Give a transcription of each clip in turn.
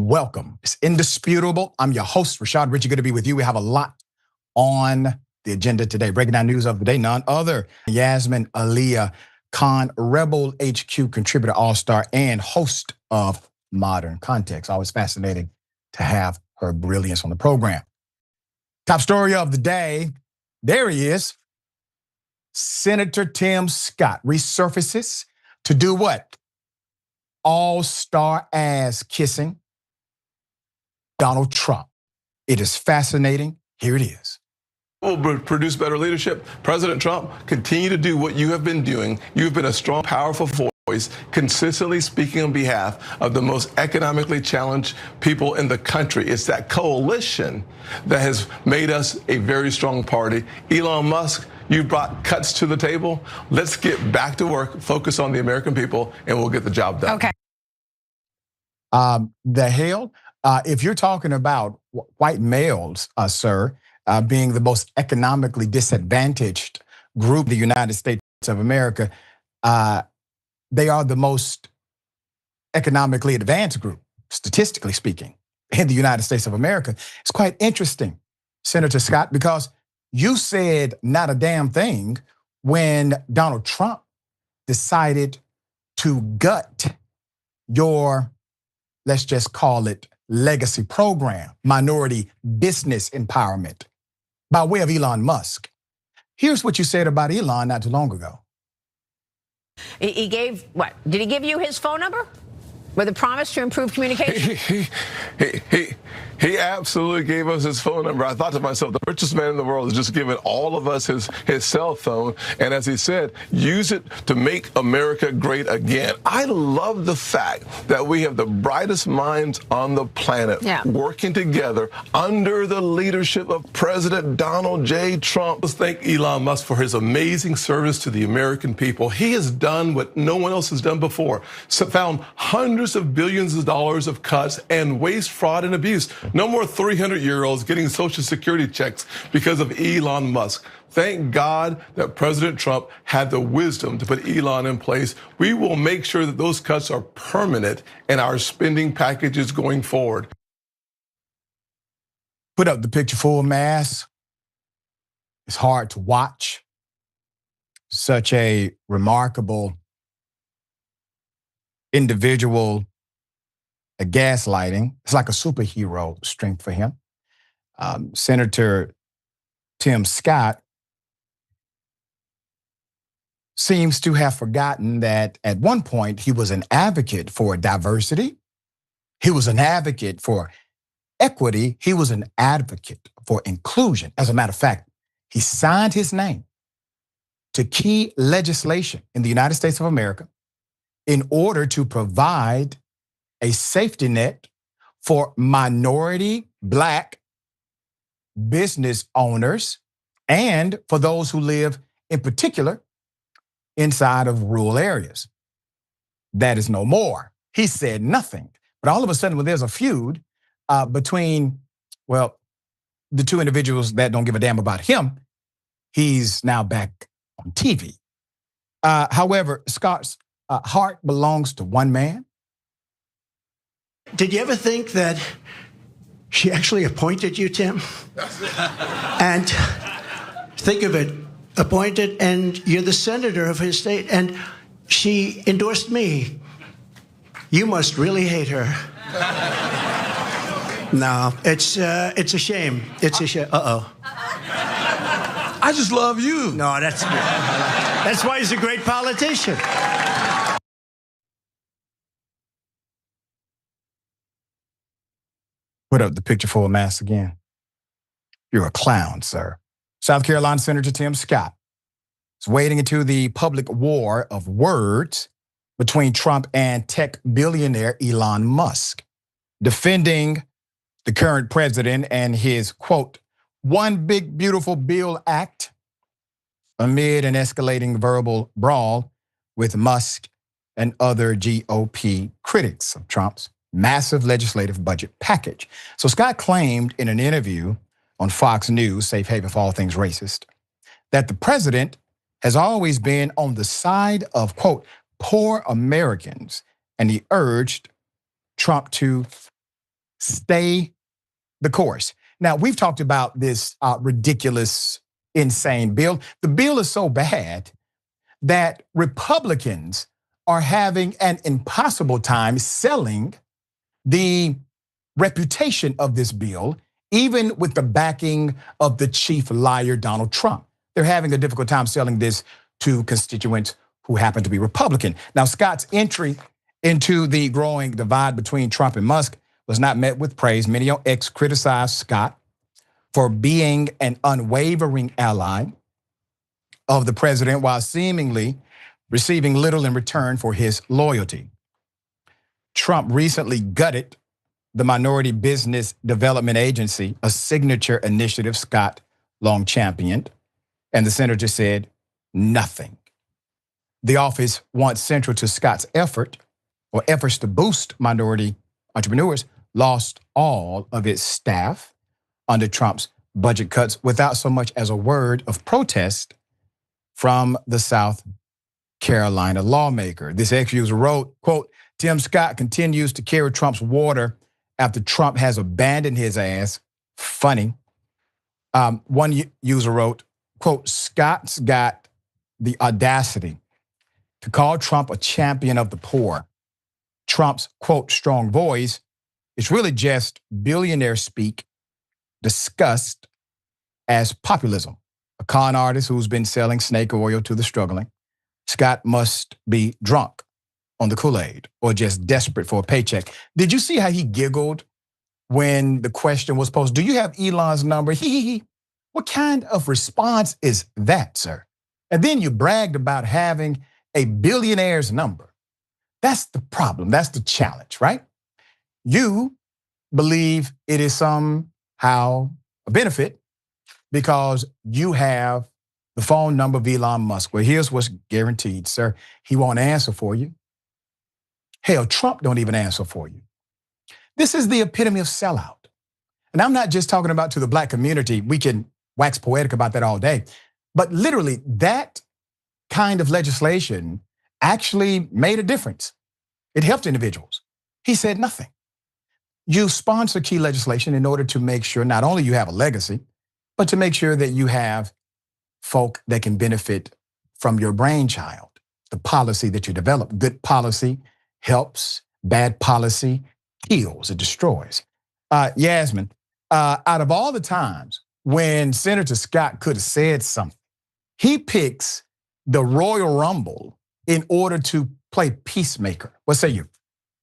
welcome. It's indisputable. I'm your host, Rashad Richey. Good to be with you. We have a lot on the agenda today. Breaking down news of the day, none other Yasmin Aliya Khan, Rebel HQ contributor, all-star, and host of Modern Context. Always fascinating to have her brilliance on the program. Top story of the day, there he is. Senator Tim Scott resurfaces to do what? All-star ass kissing Donald Trump. It is fascinating. Here it is. Will produce better leadership. President Trump, continue to do what you have been doing. You've been a strong, powerful voice, consistently speaking on behalf of the most economically challenged people in the country. It's that coalition that has made us a very strong party. Elon Musk, you brought cuts to the table. Let's get back to work, focus on the American people, and we'll get the job done. Okay. The hell? If you're talking about white males, sir, being the most economically disadvantaged group in the United States of America, they are the most economically advanced group, statistically speaking, in the United States of America. It's quite interesting, Senator Scott, because you said not a damn thing when Donald Trump decided to gut your, let's just call it, legacy program, minority business empowerment, by way of Elon Musk. Here's what you said about Elon not too long ago. He gave, what? Did he give you his phone number? With a promise to improve communication? He absolutely gave us his phone number. I thought to myself, the richest man in the world has just given all of us his cell phone. And as he said, use it to make America great again. I love the fact that we have the brightest minds on the planet working together under the leadership of President Donald J. Trump. Let's thank Elon Musk for his amazing service to the American people. He has done what no one else has done before. So found hundreds of billions of dollars of cuts and waste, fraud, and abuse. No more 300-year-olds getting Social Security checks because of Elon Musk. Thank God that President Trump had the wisdom to put Elon in place. We will make sure that those cuts are permanent in our spending packages going forward. Put up the picture full mass. It's hard to watch. Such a remarkable individual. A gaslighting. It's like a superhero strength for him. Senator Tim Scott seems to have forgotten that at one point he was an advocate for diversity. He was an advocate for equity. He was an advocate for inclusion. As a matter of fact, he signed his name to key legislation in the United States of America in order to provide a safety net for minority Black business owners and for those who live in particular inside of rural areas. That is no more. He said nothing. But all of a sudden, when there's a feud between, well, the two individuals that don't give a damn about him, he's now back on TV. However, Scott's heart belongs to one man. Did you ever think that she actually appointed you, Tim? And think of it, appointed, and you're the senator of his state, and she endorsed me. You must really hate her. No, it's a shame. It's a shame. Uh-oh. I just love you. No, that's why he's a great politician. Put up the picture full mass again. You're a clown, sir. South Carolina Senator Tim Scott is wading into the public war of words between Trump and tech billionaire Elon Musk, defending the current president and his, quote, one big beautiful bill act amid an escalating verbal brawl with Musk and other GOP critics of Trump's massive legislative budget package. So Scott claimed in an interview on Fox News, safe haven for all things racist, that the president has always been on the side of, quote, poor Americans, and he urged Trump to stay the course. Now, we've talked about this ridiculous, insane bill. The bill is so bad that Republicans are having an impossible time selling the reputation of this bill, even with the backing of the chief liar, Donald Trump. They're having a difficult time selling this to constituents who happen to be Republican. Now, Scott's entry into the growing divide between Trump and Musk was not met with praise. Many on X criticized Scott for being an unwavering ally of the president while seemingly receiving little in return for his loyalty. Trump recently gutted the Minority Business Development Agency, a signature initiative Scott long championed, and the senator said nothing. The office, once central to Scott's efforts to boost minority entrepreneurs, lost all of its staff under Trump's budget cuts without so much as a word of protest from the South Carolina lawmaker. This ex-user wrote, quote, Tim Scott continues to carry Trump's water after Trump has abandoned his ass. Funny. One user wrote, quote, Scott's got the audacity to call Trump a champion of the poor. Trump's, quote, strong voice is really just billionaire speak discussed as populism. A con artist who's been selling snake oil to the struggling. Scott must be drunk on the Kool-Aid or just desperate for a paycheck. Did you see how he giggled when the question was posed? Do you have Elon's number? What kind of response is that, sir? And then you bragged about having a billionaire's number. That's the problem. That's the challenge, right? You believe it is somehow a benefit because you have the phone number of Elon Musk. Well, here's what's guaranteed, sir. He won't answer for you. Hell, Trump don't even answer for you. This is the epitome of sellout. And I'm not just talking about to the black community. We can wax poetic about that all day. But literally, that kind of legislation actually made a difference. It helped individuals. He said nothing. You sponsor key legislation in order to make sure not only you have a legacy, but to make sure that you have folk that can benefit from your brainchild, the policy that you develop. Good policy helps, bad policy kills, it destroys. Yasmin, out of all the times when Senator Scott could have said something, he picks the Royal Rumble in order to play peacemaker. What say you?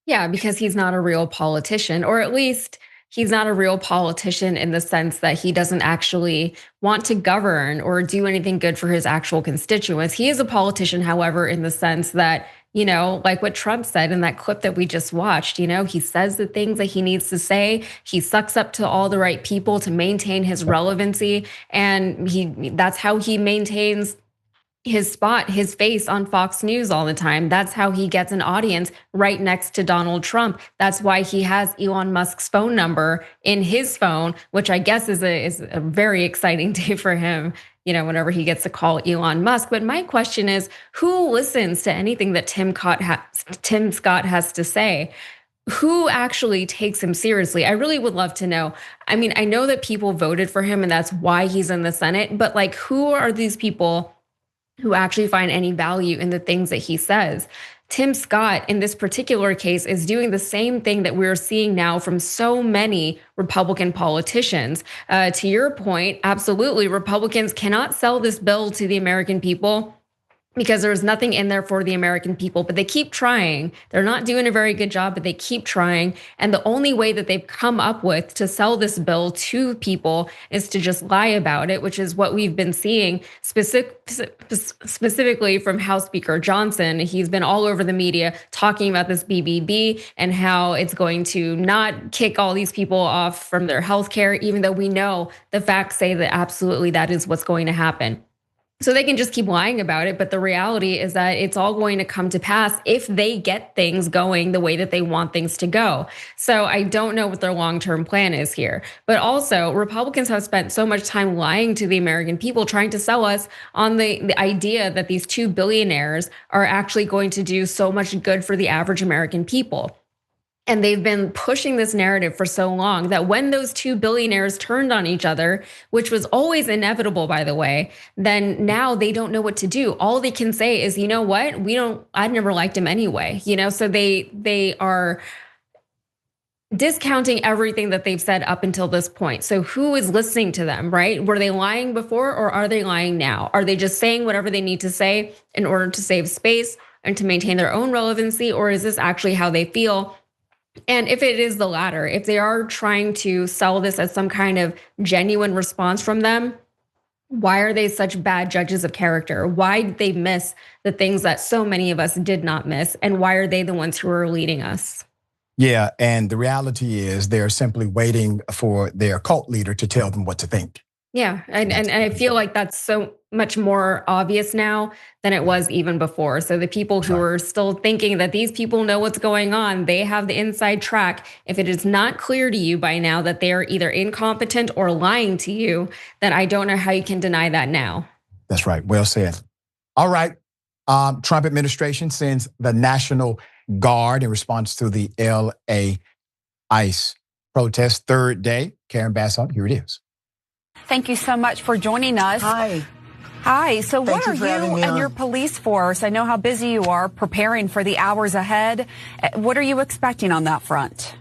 Yeah, because he's not a real politician, or at least he's not a real politician in the sense that he doesn't actually want to govern or do anything good for his actual constituents. He is a politician, however, in the sense that, like what Trump said in that clip that we just watched, he says the things that he needs to say. He sucks up to all the right people to maintain his relevancy. And that's how he maintains his spot, his face on Fox News all the time. That's how he gets an audience right next to Donald Trump. That's why he has Elon Musk's phone number in his phone, which I guess is a very exciting day for him, whenever he gets to call Elon Musk. But my question is, who listens to anything that Tim Scott has to say? Who actually takes him seriously? I really would love to know. I mean, I know that people voted for him and that's why he's in the Senate, but who are these people who actually find any value in the things that he says? Tim Scott, in this particular case, is doing the same thing that we're seeing now from so many Republican politicians. To your point, absolutely, Republicans cannot sell this bill to the American people because there's nothing in there for the American people, but they keep trying. They're not doing a very good job, but they keep trying. And the only way that they've come up with to sell this bill to people is to just lie about it, which is what we've been seeing specifically from House Speaker Johnson. He's been all over the media talking about this BBB and how it's going to not kick all these people off from their health care, even though we know the facts say that absolutely that is what's going to happen. So they can just keep lying about it, but the reality is that it's all going to come to pass if they get things going the way that they want things to go. So I don't know what their long-term plan is here. But also, Republicans have spent so much time lying to the American people, trying to sell us on the idea that these two billionaires are actually going to do so much good for the average American people. And they've been pushing this narrative for so long that when those two billionaires turned on each other, which was always inevitable, by the way, then now they don't know what to do. All they can say is, you know what? I'd never liked him anyway. So they are discounting everything that they've said up until this point. So who is listening to them, right? Were they lying before or are they lying now? Are they just saying whatever they need to say in order to save space and to maintain their own relevancy? Or is this actually how they feel? And if it is the latter, if they are trying to sell this as some kind of genuine response from them, why are they such bad judges of character? Why did they miss the things that so many of us did not miss? And why are they the ones who are leading us? Yeah, and the reality is they're simply waiting for their cult leader to tell them what to think. Yeah, and I feel like that's so much more obvious now than it was even before. So the people who are still thinking that these people know what's going on, they have the inside track. If it is not clear to you by now that they are either incompetent or lying to you, then I don't know how you can deny that now. That's right. Well said. All right. Trump administration sends the National Guard in response to the LA ICE protest, third day. Karen Bassett, here it is. Thank you so much for joining us. Hi. Hi. So what are you and your police force? I know how busy you are preparing for the hours ahead. What are you expecting on that front?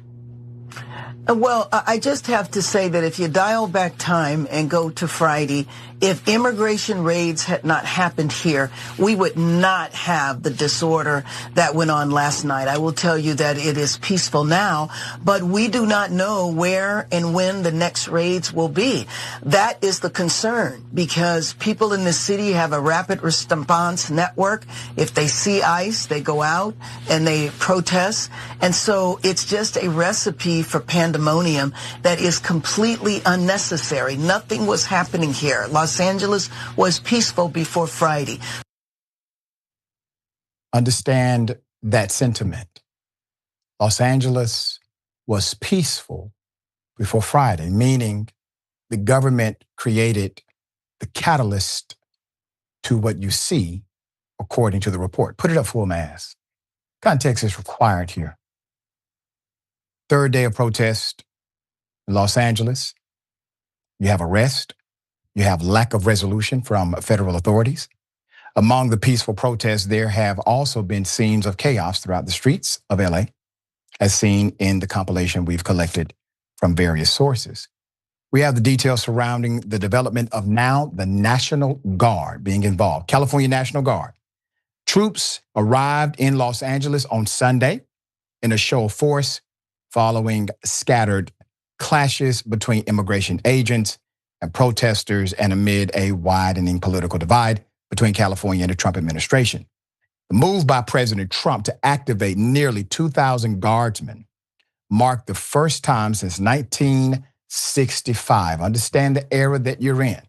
Well, I just have to say that if you dial back time and go to Friday, if immigration raids had not happened here, we would not have the disorder that went on last night. I will tell you that it is peaceful now, but we do not know where and when the next raids will be. That is the concern, because people in the city have a rapid response network. If they see ICE, they go out and they protest. And so it's just a recipe for pandemonium that is completely unnecessary. Nothing was happening here. Los Angeles was peaceful before Friday. Understand that sentiment. Los Angeles was peaceful before Friday, meaning the government created the catalyst to what you see, according to the report. Put it up full mass. Context is required here. Third day of protest in Los Angeles. You have arrest. You have lack of resolution from federal authorities. Among the peaceful protests, there have also been scenes of chaos throughout the streets of LA, as seen in the compilation we've collected from various sources. We have the details surrounding the development of now the National Guard being involved. California National Guard. Troops arrived in Los Angeles on Sunday in a show of force following scattered clashes between immigration agents and protesters and amid a widening political divide between California and the Trump administration. The move by President Trump to activate nearly 2,000 guardsmen marked the first time since 1965. Understand the era that you're in.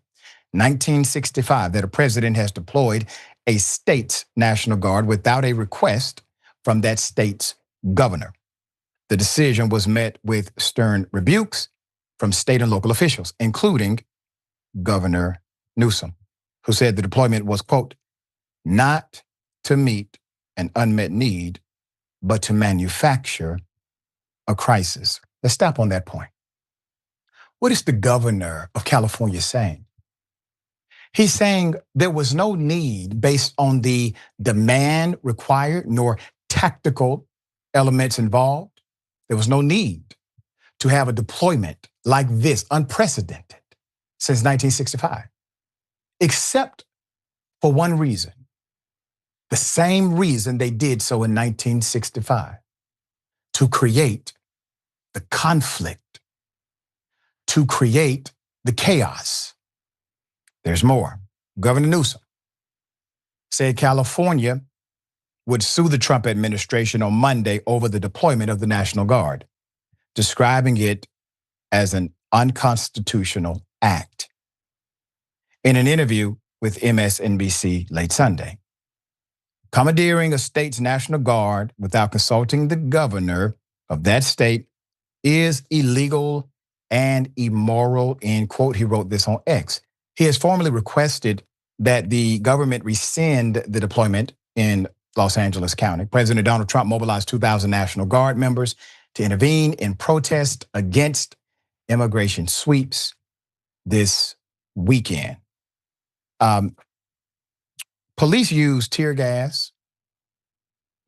1965, that a president has deployed a state's National Guard without a request from that state's governor. The decision was met with stern rebukes from state and local officials, including Governor Newsom, who said the deployment was, quote, not to meet an unmet need, but to manufacture a crisis. Let's stop on that point. What is the governor of California saying? He's saying there was no need based on the demand required nor tactical elements involved. There was no need to have a deployment like this, unprecedented, since 1965, except for one reason. The same reason they did so in 1965, to create the conflict, to create the chaos. There's more. Governor Newsom said California would sue the Trump administration on Monday over the deployment of the National Guard, describing it as an unconstitutional act. In an interview with MSNBC late Sunday, commandeering a state's National Guard without consulting the governor of that state is illegal and immoral, end quote. He wrote this on X. He has formally requested that the government rescind the deployment in Los Angeles County. President Donald Trump mobilized 2,000 National Guard members to intervene in protest against immigration sweeps this weekend. Police used tear gas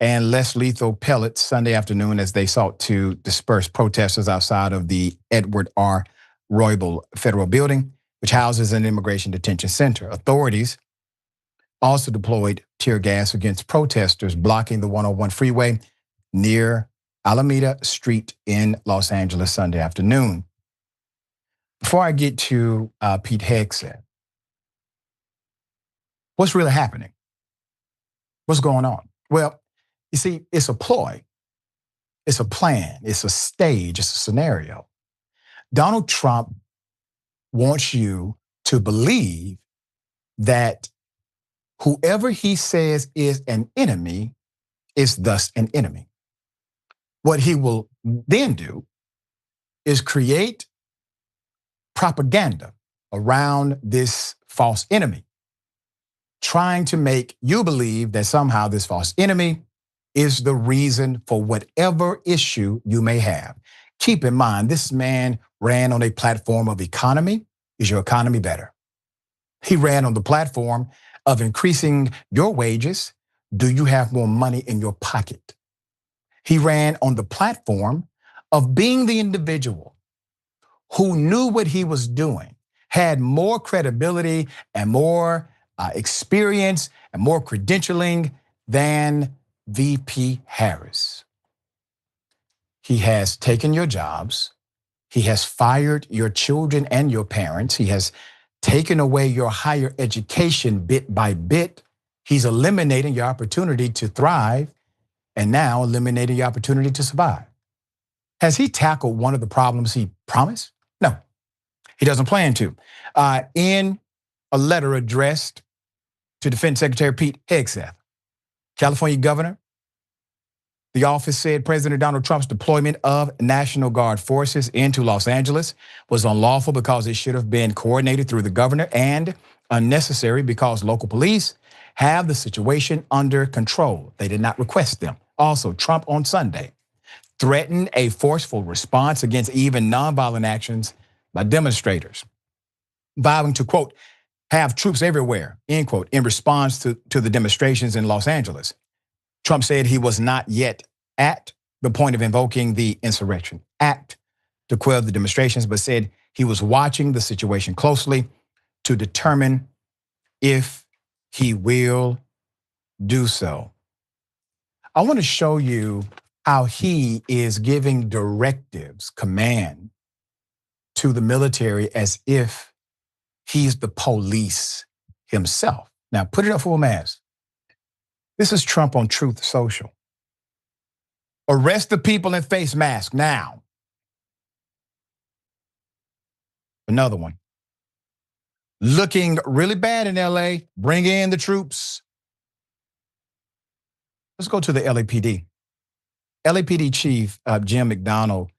and less lethal pellets Sunday afternoon as they sought to disperse protesters outside of the Edward R. Roybal Federal Building, which houses an immigration detention center. Authorities also deployed tear gas against protesters blocking the 101 freeway near Alameda Street in Los Angeles Sunday afternoon. Before I get to Pete Hegseth, what's really happening? What's going on? Well, you see, it's a ploy. It's a plan. It's a stage. It's a scenario. Donald Trump wants you to believe that whoever he says is an enemy is thus an enemy. What he will then do is create propaganda around this false enemy, trying to make you believe that somehow this false enemy is the reason for whatever issue you may have. Keep in mind, this man ran on a platform of economy. Is your economy better? He ran on the platform of increasing your wages. Do you have more money in your pocket? He ran on the platform of being the individual who knew what he was doing, had more credibility and more experience and more credentialing than VP Harris. He has taken your jobs. He has fired your children and your parents. He has taken away your higher education bit by bit. He's eliminating your opportunity to thrive and now eliminating your opportunity to survive. Has he tackled one of the problems he promised? No, he doesn't plan to. In a letter addressed to Defense Secretary Pete Hegseth, California governor, the office said President Donald Trump's deployment of National Guard forces into Los Angeles was unlawful because it should have been coordinated through the governor and unnecessary because local police have the situation under control. They did not request them. Also, Trump on Sunday threatened a forceful response against even nonviolent actions by demonstrators, vowing to, quote, have troops everywhere, end quote, in response to the demonstrations in Los Angeles. Trump said he was not yet at the point of invoking the Insurrection Act to quell the demonstrations, but said he was watching the situation closely to determine if he will do so. I want to show you how he is giving directives, command to the military as if he's the police himself. Now, put it up full mass. This is Trump on Truth Social. Arrest the people in face masks now. Another one. Looking really bad in LA, bring in the troops. Let's go to the LAPD. LAPD Chief Jim McDonald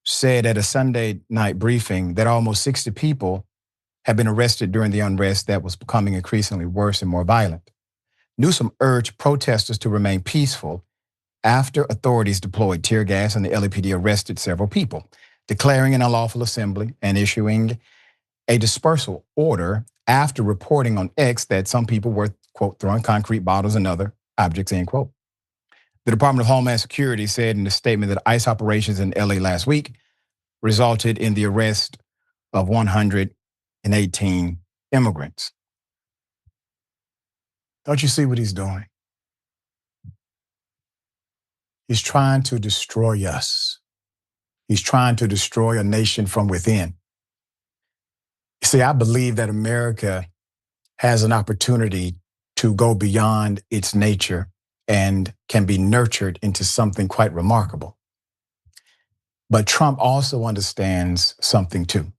said at a Sunday night briefing that almost 60 people had been arrested during the unrest that was becoming increasingly worse and more violent. Newsom urged protesters to remain peaceful after authorities deployed tear gas and the LAPD arrested several people, declaring an unlawful assembly and issuing a dispersal order after reporting on X that some people were, quote, throwing concrete bottles and other objects, end quote. The Department of Homeland Security said in a statement that ICE operations in LA last week resulted in the arrest of 118 immigrants. Don't you see what he's doing? He's trying to destroy us. He's trying to destroy a nation from within. You see, I believe that America has an opportunity to go beyond its nature and can be nurtured into something quite remarkable. But Trump also understands something too.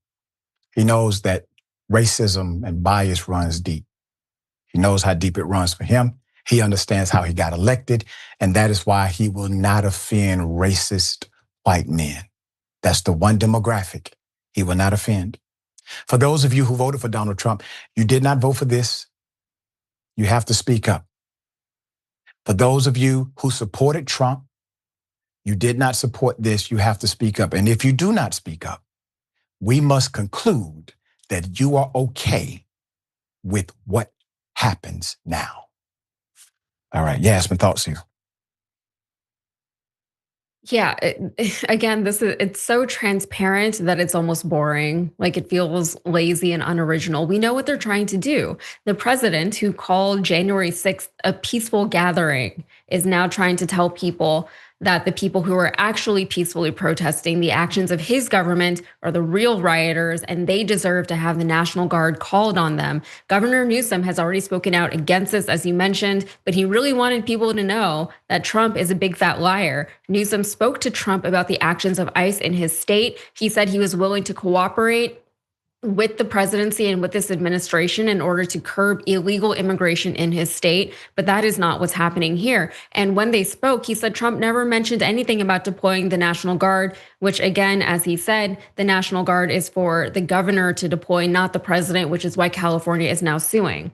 He knows that racism and bias runs deep. He knows how deep it runs for him. He understands how he got elected, and that is why he will not offend racist white men. That's the one demographic he will not offend. For those of you who voted for Donald Trump, you did not vote for this. You have to speak up. For those of you who supported Trump, You did not support this. You have to speak up. And if you do not speak up, we must conclude that you are okay with what happens now. All right, Yasmin, thoughts here? Yeah, again, it's so transparent that it's almost boring. Like it feels lazy and unoriginal. We know what they're trying to do. The president, who called January 6th a peaceful gathering, is now trying to tell people that the people who are actually peacefully protesting the actions of his government are the real rioters, and they deserve to have the National Guard called on them. Governor Newsom has already spoken out against this, as you mentioned, but he really wanted people to know that Trump is a big fat liar. Newsom spoke to Trump about the actions of ICE in his state. He said he was willing to cooperate with the presidency and with this administration in order to curb illegal immigration in his state. But that is not what's happening here. And when they spoke, he said Trump never mentioned anything about deploying the National Guard, which again, as he said, the National Guard is for the governor to deploy, not the president, which is why California is now suing.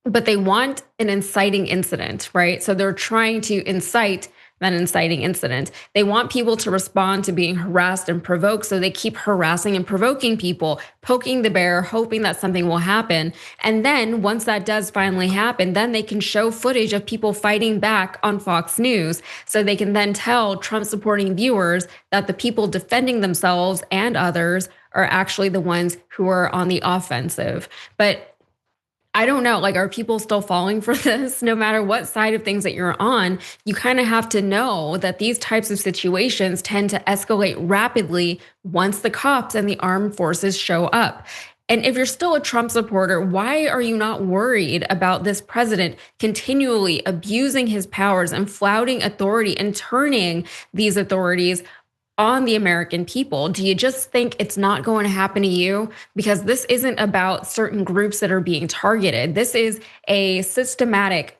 But they want an inciting incident, right? So they're trying to incite that inciting incident. They want people to respond to being harassed and provoked, so they keep harassing and provoking people, poking the bear, hoping that something will happen. And then once that does finally happen, then they can show footage of people fighting back on Fox News. So they can then tell Trump supporting viewers that the people defending themselves and others are actually the ones who are on the offensive. But I don't know, like, are people still falling for this? No matter what side of things that you're on, you kind of have to know that these types of situations tend to escalate rapidly once the cops and the armed forces show up. And if you're still a Trump supporter, why are you not worried about this president continually abusing his powers and flouting authority and turning these authorities on the American people? Do you just think it's not going to happen to you? Because this isn't about certain groups that are being targeted. This is a systematic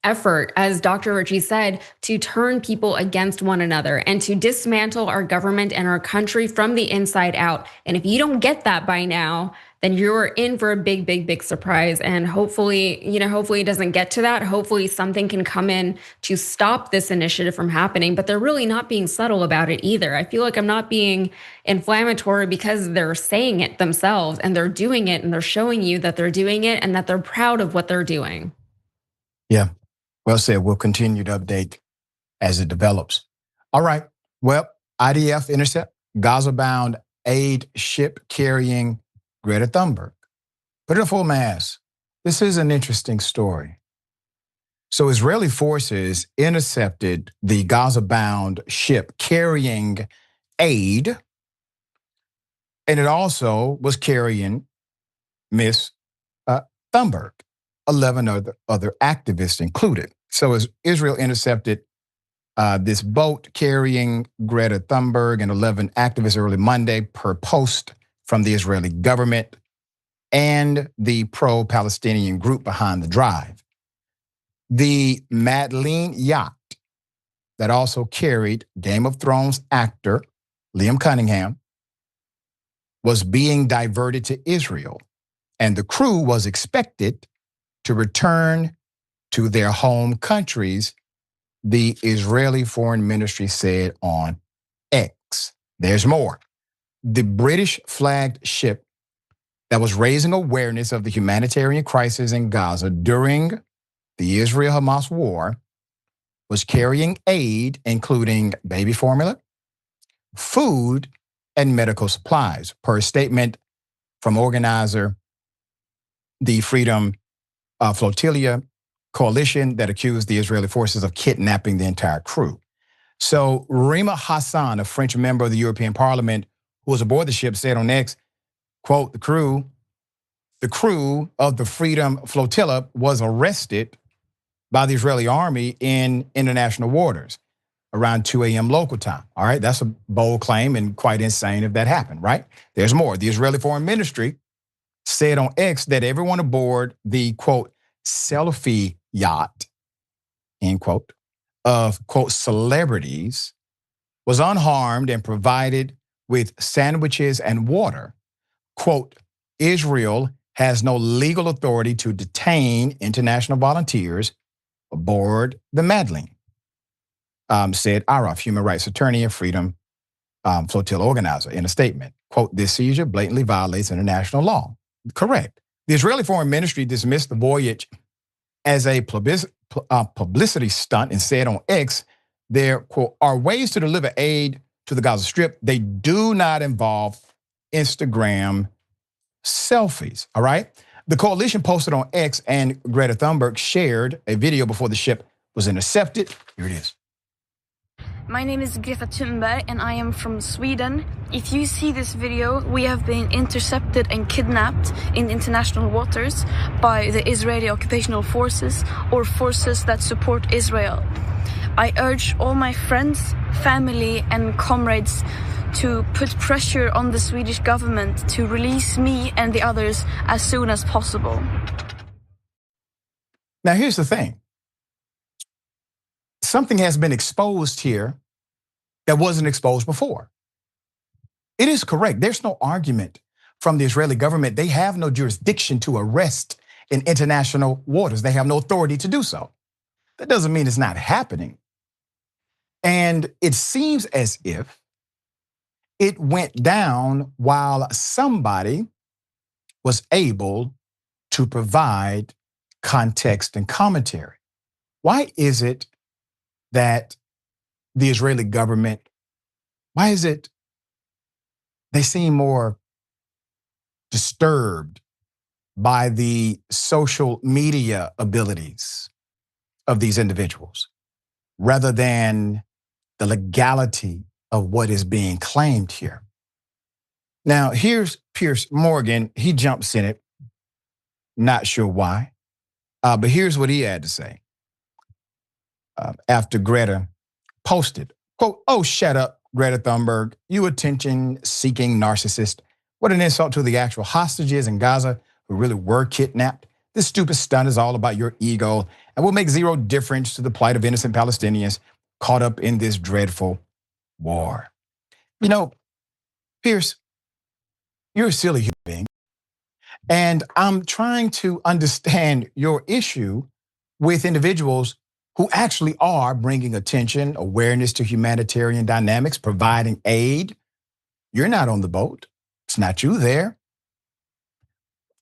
effort, as Dr. Ritchie said, to turn people against one another and to dismantle our government and our country from the inside out. And if you don't get that by now, then you're in for a big, big, big surprise. And hopefully, hopefully it doesn't get to that. Hopefully something can come in to stop this initiative from happening, but they're really not being subtle about it either. I feel like I'm not being inflammatory because they're saying it themselves and they're doing it and they're showing you that they're doing it and that they're proud of what they're doing. Yeah, well said. We'll continue to update as it develops. All right, well, IDF intercept Gaza-bound aid ship carrying Greta Thunberg. Put it in full mass. This is an interesting story. So Israeli forces intercepted the Gaza-bound ship carrying aid, and it also was carrying Miss Thunberg, 11 other activists included. So as Israel intercepted this boat carrying Greta Thunberg and 11 activists early Monday per post from the Israeli government and the pro-Palestinian group behind the drive. The Madeleine yacht that also carried Game of Thrones actor Liam Cunningham was being diverted to Israel, and the crew was expected to return to their home countries, the Israeli Foreign Ministry said on X. There's more. The British flagged ship that was raising awareness of the humanitarian crisis in Gaza during the Israel-Hamas war was carrying aid, including baby formula, food, and medical supplies, per a statement from organizer, the Freedom Flotilla coalition that accused the Israeli forces of kidnapping the entire crew. So Rima Hassan, a French member of the European Parliament who was aboard the ship, said on X, quote, the crew of the Freedom Flotilla was arrested by the Israeli army in international waters around 2 a.m. local time. All right, that's a bold claim and quite insane if that happened, right? There's more. The Israeli Foreign Ministry said on X that everyone aboard the, quote, selfie yacht, end quote, of, quote, celebrities was unharmed and provided with sandwiches and water. Quote, Israel has no legal authority to detain international volunteers aboard the Madeleine. said Araf, human rights attorney and freedom flotilla organizer, in a statement. Quote, this seizure blatantly violates international law. Correct. The Israeli Foreign Ministry dismissed the voyage as a publicity stunt and said on X, there, quote, are ways to deliver aid to the Gaza Strip. They do not involve Instagram selfies, all right? The coalition posted on X, and Greta Thunberg shared a video before the ship was intercepted. Here it is. My name is Greta Thunberg and I am from Sweden. If you see this video, we have been intercepted and kidnapped in international waters by the Israeli occupational forces or forces that support Israel. I urge all my friends, family and comrades to put pressure on the Swedish government to release me and the others as soon as possible. Now here's the thing. Something has been exposed here that wasn't exposed before. It is correct. There's no argument from the Israeli government. They have no jurisdiction to arrest in international waters. They have no authority to do so. That doesn't mean it's not happening. And it seems as if it went down while somebody was able to provide context and commentary. Why is it that the Israeli government, why is it they seem more disturbed by the social media abilities of these individuals rather than the legality of what is being claimed here? Now, here's Piers Morgan. He jumps in it. Not sure why, but here's what he had to say. After Greta posted, quote, oh, shut up, Greta Thunberg, you attention-seeking narcissist. What an insult to the actual hostages in Gaza who really were kidnapped. This stupid stunt is all about your ego and will make zero difference to the plight of innocent Palestinians caught up in this dreadful war. You know, Pierce, you're a silly human being. And I'm trying to understand your issue with individuals who actually are bringing attention, awareness to humanitarian dynamics, providing aid. You're not on the boat. It's not you there.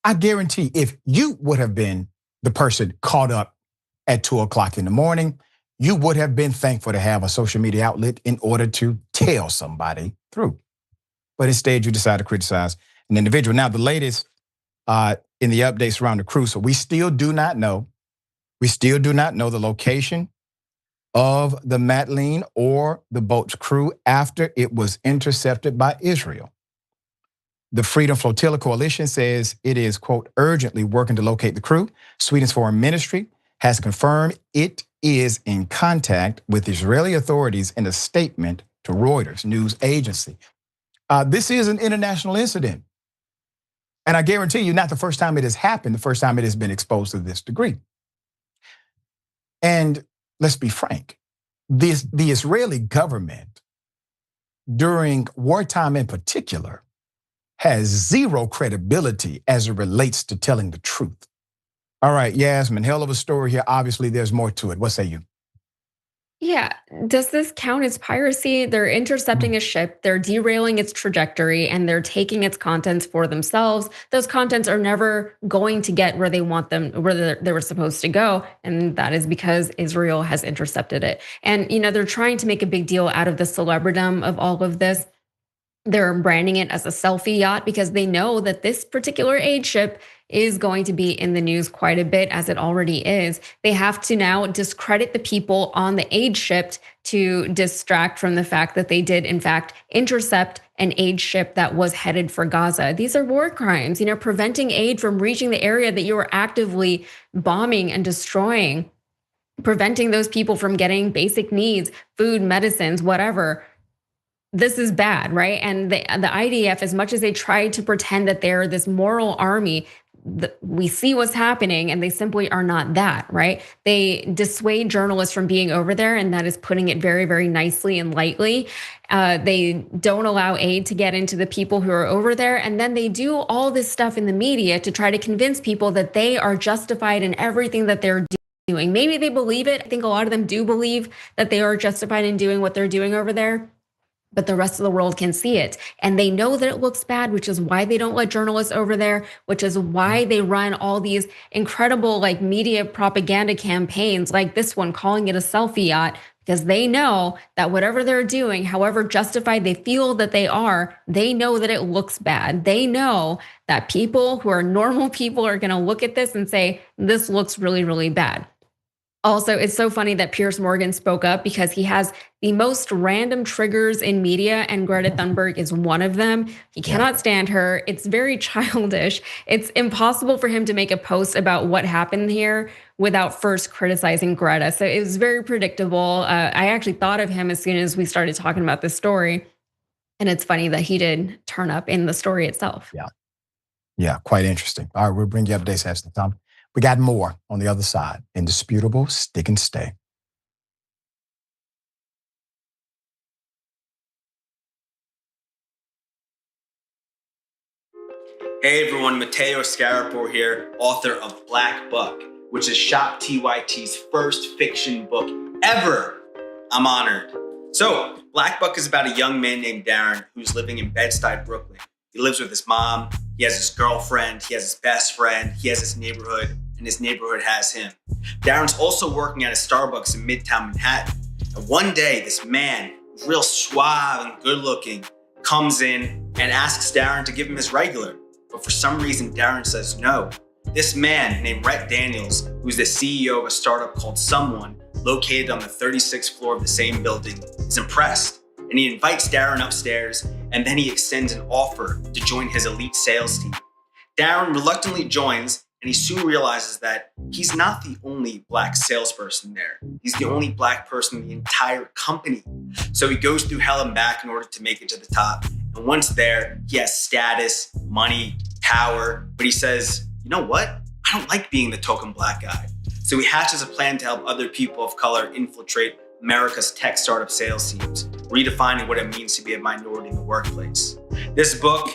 I guarantee if you would have been the person caught up at 2 o'clock in the morning, you would have been thankful to have a social media outlet in order to tell somebody through. But instead, you decide to criticize an individual. Now, the latest in the updates around the crew, so we still do not know the location of the Madeleine or the boat's crew after it was intercepted by Israel. The Freedom Flotilla Coalition says it is, quote, urgently working to locate the crew. Sweden's foreign ministry has confirmed it is in contact with Israeli authorities in a statement to Reuters news agency. This is an international incident. And I guarantee you, not the first time it has happened, the first time it has been exposed to this degree. And let's be frank, the Israeli government during wartime in particular has zero credibility as it relates to telling the truth. All right, Yasmin, hell of a story here. Obviously, there's more to it. What say you? Yeah. Does this count as piracy? They're intercepting a ship, they're derailing its trajectory, and they're taking its contents for themselves. Those contents are never going to get where they want them, where they were supposed to go. And that is because Israel has intercepted it. And, they're trying to make a big deal out of the celebridom of all of this. They're branding it as a selfie yacht because they know that this particular aid ship is going to be in the news quite a bit, as it already is. They have to now discredit the people on the aid ship to distract from the fact that they did, in fact, intercept an aid ship that was headed for Gaza. These are war crimes, preventing aid from reaching the area that you are actively bombing and destroying, preventing those people from getting basic needs, food, medicines, whatever. This is bad, right? And the IDF, as much as they try to pretend that they're this moral army, we see what's happening and they simply are not that, right? They dissuade journalists from being over there, and that is putting it very, very nicely and lightly. They don't allow aid to get into the people who are over there. And then they do all this stuff in the media to try to convince people that they are justified in everything that they're doing. doing. Maybe they believe it. I think a lot of them do believe that they are justified in doing what they're doing over there. But the rest of the world can see it. And they know that it looks bad, which is why they don't let journalists over there, which is why they run all these incredible like media propaganda campaigns like this one, calling it a selfie yacht, because they know that whatever they're doing, however justified they feel that they are, they know that it looks bad. They know that people who are normal people are gonna look at this and say, this looks really, really bad. Also, it's so funny that Piers Morgan spoke up because he has the most random triggers in media, and Greta Thunberg is one of them. He cannot stand her. It's very childish. It's impossible for him to make a post about what happened here without first criticizing Greta. So it was very predictable. I actually thought of him as soon as we started talking about this story. And it's funny that he did turn up in the story itself. Yeah, quite interesting. All right, we'll bring you updates as they come. We got more on the other side. Indisputable, stick and stay. Hey everyone, Matteo Scarapore here, author of Black Buck, which is Shop TYT's first fiction book ever. I'm honored. So, Black Buck is about a young man named Darren who's living in Bed-Stuy, Brooklyn. He lives with his mom, he has his girlfriend, he has his best friend, he has his neighborhood, and his neighborhood has him. Darren's also working at a Starbucks in Midtown Manhattan. And one day, this man, real suave and good looking, comes in and asks Darren to give him his regular. But for some reason, Darren says no. This man named Rhett Daniels, who's the CEO of a startup called Someone, located on the 36th floor of the same building, is impressed. And he invites Darren upstairs, and then he extends an offer to join his elite sales team. Darren reluctantly joins, and he soon realizes that he's not the only black salesperson there. He's the only black person in the entire company. So he goes through hell and back in order to make it to the top. And once there, he has status, money, power. But he says, you know what? I don't like being the token black guy. So he hatches a plan to help other people of color infiltrate America's tech startup sales teams, redefining what it means to be a minority in the workplace. This book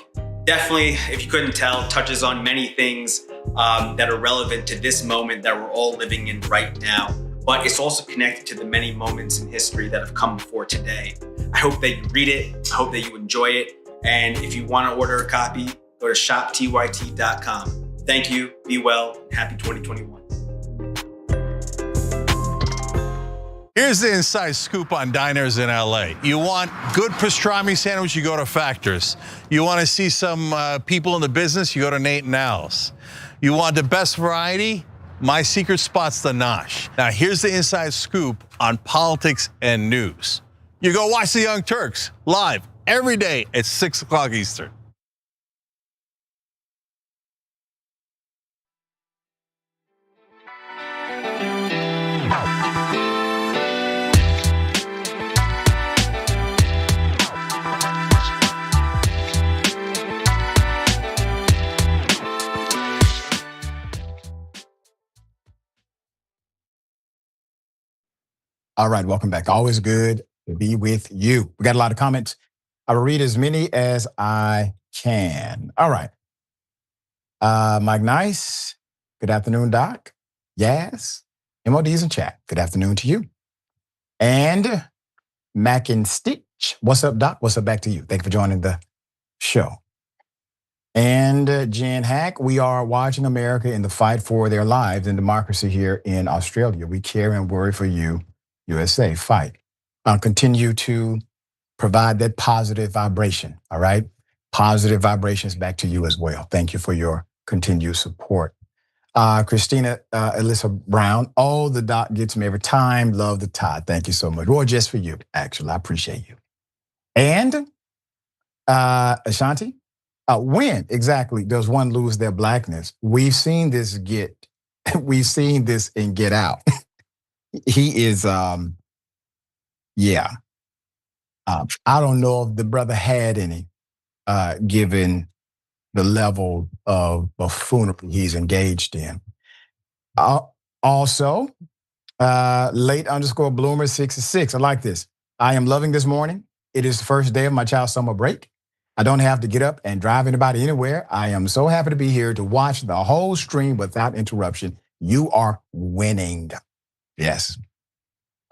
definitely, if you couldn't tell, touches on many things that are relevant to this moment that we're all living in right now. But it's also connected to the many moments in history that have come before today. I hope that you read it. I hope that you enjoy it. And if you want to order a copy, go to shoptyt.com. Thank you, be well, and happy 2021. Here's the inside scoop on diners in LA. You want good pastrami sandwich, you go to Factors. You want to see some people in the business, you go to Nate and Al's. You want the best variety? My secret spot's the Nosh. Now here's the inside scoop on politics and news. You go watch the Young Turks live every day at 6 o'clock Eastern. All right, welcome back. Always good to be with you. We got a lot of comments. I will read as many as I can. All right. Mike Nice, good afternoon, Doc. Yes. MOD's in chat. Good afternoon to you. And Mac and Stitch. What's up, Doc? What's up back to you? Thank you for joining the show. And Jen Hack, we are watching America in the fight for their lives and democracy here in Australia. We care and worry for you. USA, fight. Continue to provide that positive vibration, all right? Positive vibrations back to you as well. Thank you for your continued support. Christina Alyssa Brown, oh, the Doc gets me every time. Love the Todd. Thank you so much. Well, just for you, actually. I appreciate you. And Ashanti, when exactly does one lose their blackness? We've seen this in Get Out. He is, I don't know if the brother had any, given the level of buffoonery he's engaged in. Also, late_bloomer 66. I like this. I am loving this morning. It is the first day of my child's summer break. I don't have to get up and drive anybody anywhere. I am so happy to be here to watch the whole stream without interruption. You are winning. Yes.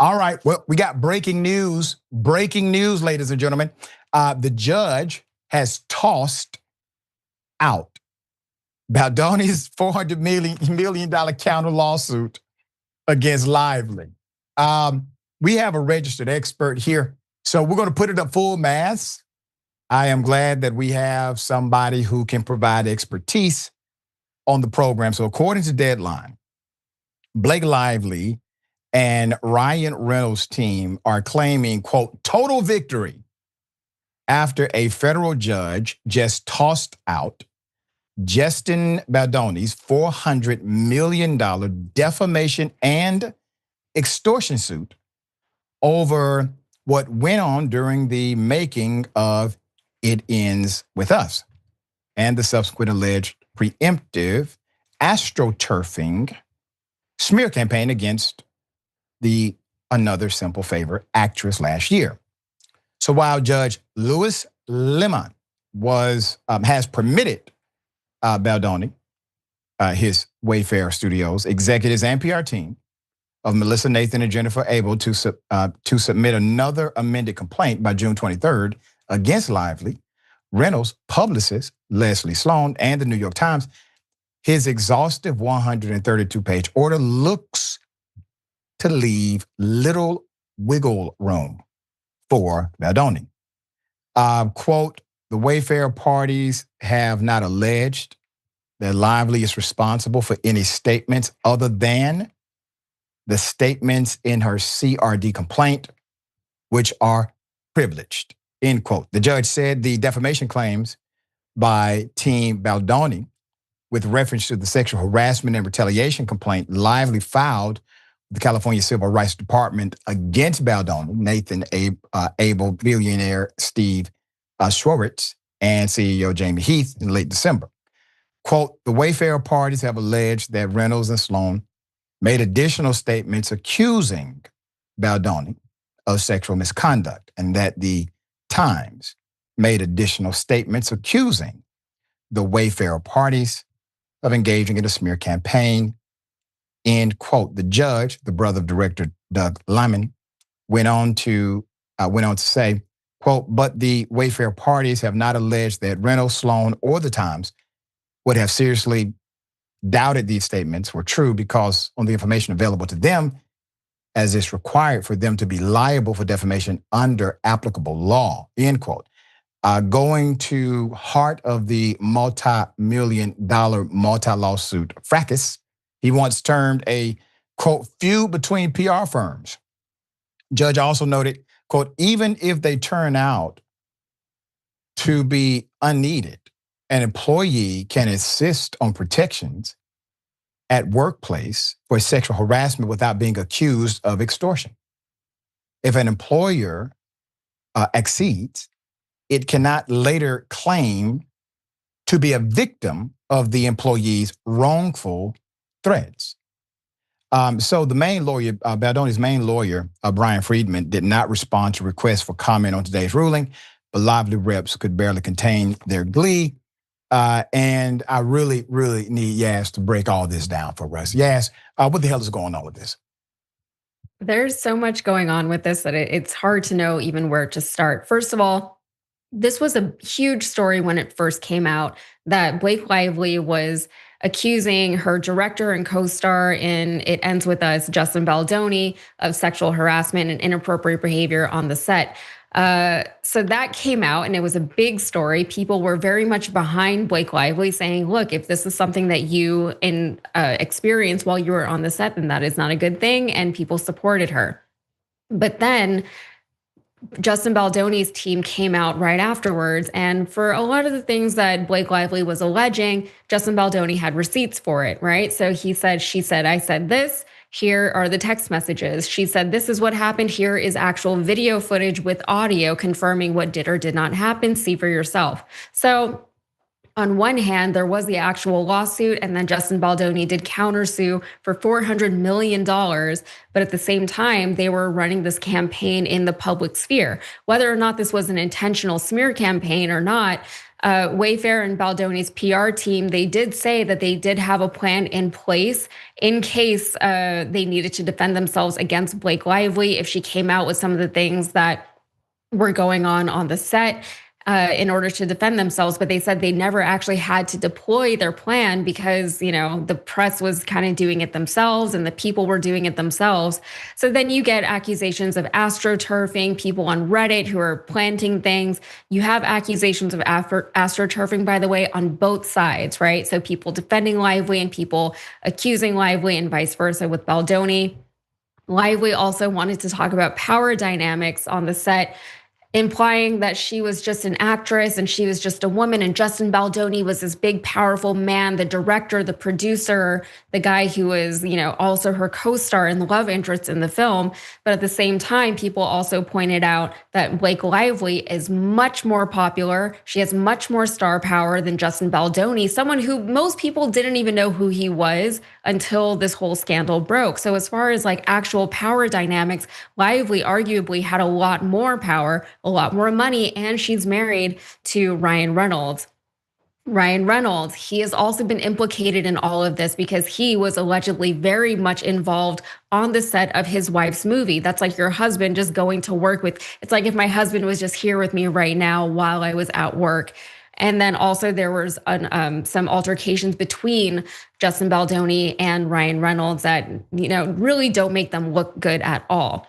All right, well, we got breaking news. Breaking news, ladies and gentlemen. The judge has tossed out Baldoni's $400 million counter lawsuit against Lively. We have a registered expert here, so we're going to put it up full mass. I am glad that we have somebody who can provide expertise on the program. So according to Deadline, Blake Lively and Ryan Reynolds' team are claiming, quote, total victory after a federal judge just tossed out Justin Baldoni's $400 million defamation and extortion suit over what went on during the making of It Ends With Us and the subsequent alleged preemptive astroturfing smear campaign against the Another Simple Favor actress last year. So while Judge Louis Lemon has permitted Baldoni, his Wayfair Studios executives and PR team of Melissa Nathan and Jennifer Abel to submit another amended complaint by June 23rd against Lively, Reynolds' publicist Leslie Sloan, and the New York Times, his exhaustive 132-page order looks to leave little wiggle room for Baldoni. Quote, the Wayfair parties have not alleged that Lively is responsible for any statements other than the statements in her CRD complaint, which are privileged, end quote. The judge said the defamation claims by Team Baldoni with reference to the sexual harassment and retaliation complaint Lively filed the California Civil Rights Department against Baldoni, Nathan Abel, billionaire Steve Schwartz, and CEO Jamie Heath in late December. Quote, the Wayfair parties have alleged that Reynolds and Sloan made additional statements accusing Baldoni of sexual misconduct, and that the Times made additional statements accusing the Wayfair parties of engaging in a smear campaign, end quote. The judge, the brother of director Doug Lyman, went on to say, quote, but the Wayfair parties have not alleged that Reynolds, Sloan, or the Times would have seriously doubted these statements were true because on the information available to them, as is required for them to be liable for defamation under applicable law, end quote. Going to heart of the multi-million-dollar multi-lawsuit fracas, he once termed a, quote, feud between PR firms. Judge also noted, quote, even if they turn out to be unneeded, an employee can insist on protections at workplace for sexual harassment without being accused of extortion. If an employer exceeds, it cannot later claim to be a victim of the employee's wrongful threats. So the main lawyer, Baldoni's main lawyer, Brian Friedman, did not respond to requests for comment on today's ruling, but Lively reps could barely contain their glee. And I really, really need Yas to break all this down for us. Yas, what the hell is going on with this? There's so much going on with this that it's hard to know even where to start. First of all, this was a huge story when it first came out that Blake Lively was accusing her director and co-star in It Ends With Us, Justin Baldoni, of sexual harassment and inappropriate behavior on the set. So that came out and it was a big story. People were very much behind Blake Lively saying, look, if this is something that you experienced while you were on the set, then that is not a good thing. And people supported her. But then Justin Baldoni's team came out right afterwards. And for a lot of the things that Blake Lively was alleging, Justin Baldoni had receipts for it, right? So he said, she said, I said this. Here are the text messages. She said, this is what happened. Here is actual video footage with audio confirming what did or did not happen. See for yourself. So on one hand, there was the actual lawsuit, and then Justin Baldoni did countersue for $400 million. But at the same time, they were running this campaign in the public sphere. Whether or not this was an intentional smear campaign or not, Wayfair and Baldoni's PR team, they did say that they did have a plan in place in case they needed to defend themselves against Blake Lively if she came out with some of the things that were going on the set. In order to defend themselves, but they said they never actually had to deploy their plan because, the press was kind of doing it themselves and the people were doing it themselves. So then you get accusations of astroturfing, people on Reddit who are planting things. You have accusations of astroturfing, by the way, on both sides, right? So people defending Lively and people accusing Lively and vice versa with Baldoni. Lively also wanted to talk about power dynamics on the set, implying that she was just an actress and she was just a woman, and Justin Baldoni was this big, powerful man, the director, the producer, the guy who was, also her co-star and love interest in the film. But at the same time, people also pointed out that Blake Lively is much more popular. She has much more star power than Justin Baldoni, someone who most people didn't even know who he was until this whole scandal broke. So as far as like actual power dynamics, Lively arguably had a lot more power, a lot more money, and she's married to Ryan Reynolds. Ryan Reynolds, he has also been implicated in all of this because he was allegedly very much involved on the set of his wife's movie. That's like your husband just going to work with, it's like if my husband was just here with me right now while I was at work. And then also there was some altercations between Justin Baldoni and Ryan Reynolds that, really don't make them look good at all.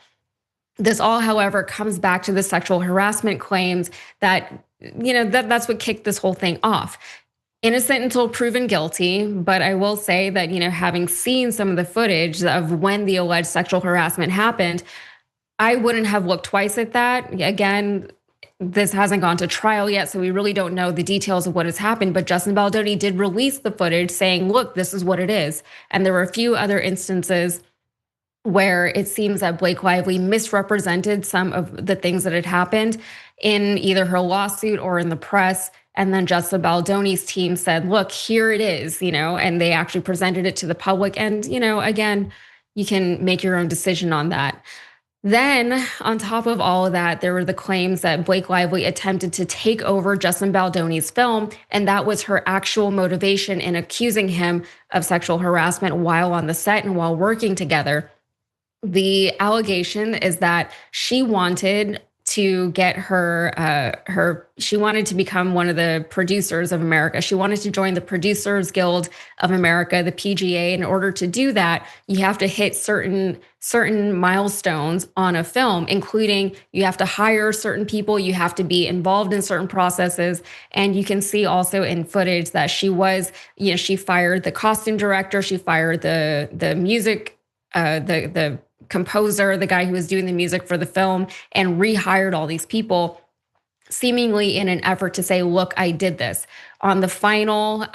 This all, however, comes back to the sexual harassment claims that, that's what kicked this whole thing off. Innocent until proven guilty, but I will say that, having seen some of the footage of when the alleged sexual harassment happened, I wouldn't have looked twice at that. Again, this hasn't gone to trial yet, so we really don't know the details of what has happened, but Justin Baldoni did release the footage saying, look, this is what it is. And there were a few other instances where it seems that Blake Lively misrepresented some of the things that had happened in either her lawsuit or in the press. And then Justin Baldoni's team said, look, here it is, and they actually presented it to the public. And, again, you can make your own decision on that. Then on top of all of that, there were the claims that Blake Lively attempted to take over Justin Baldoni's film, and that was her actual motivation in accusing him of sexual harassment while on the set and while working together. The allegation is that she wanted to get she wanted to become one of the producers of America. She wanted to join the Producers Guild of America, the PGA. In order to do that, you have to hit certain milestones on a film, including you have to hire certain people, you have to be involved in certain processes. And you can see also in footage that she was, she fired the costume director, she fired the music, the composer, the guy who was doing the music for the film, and rehired all these people, seemingly in an effort to say, look, I did this. On the final,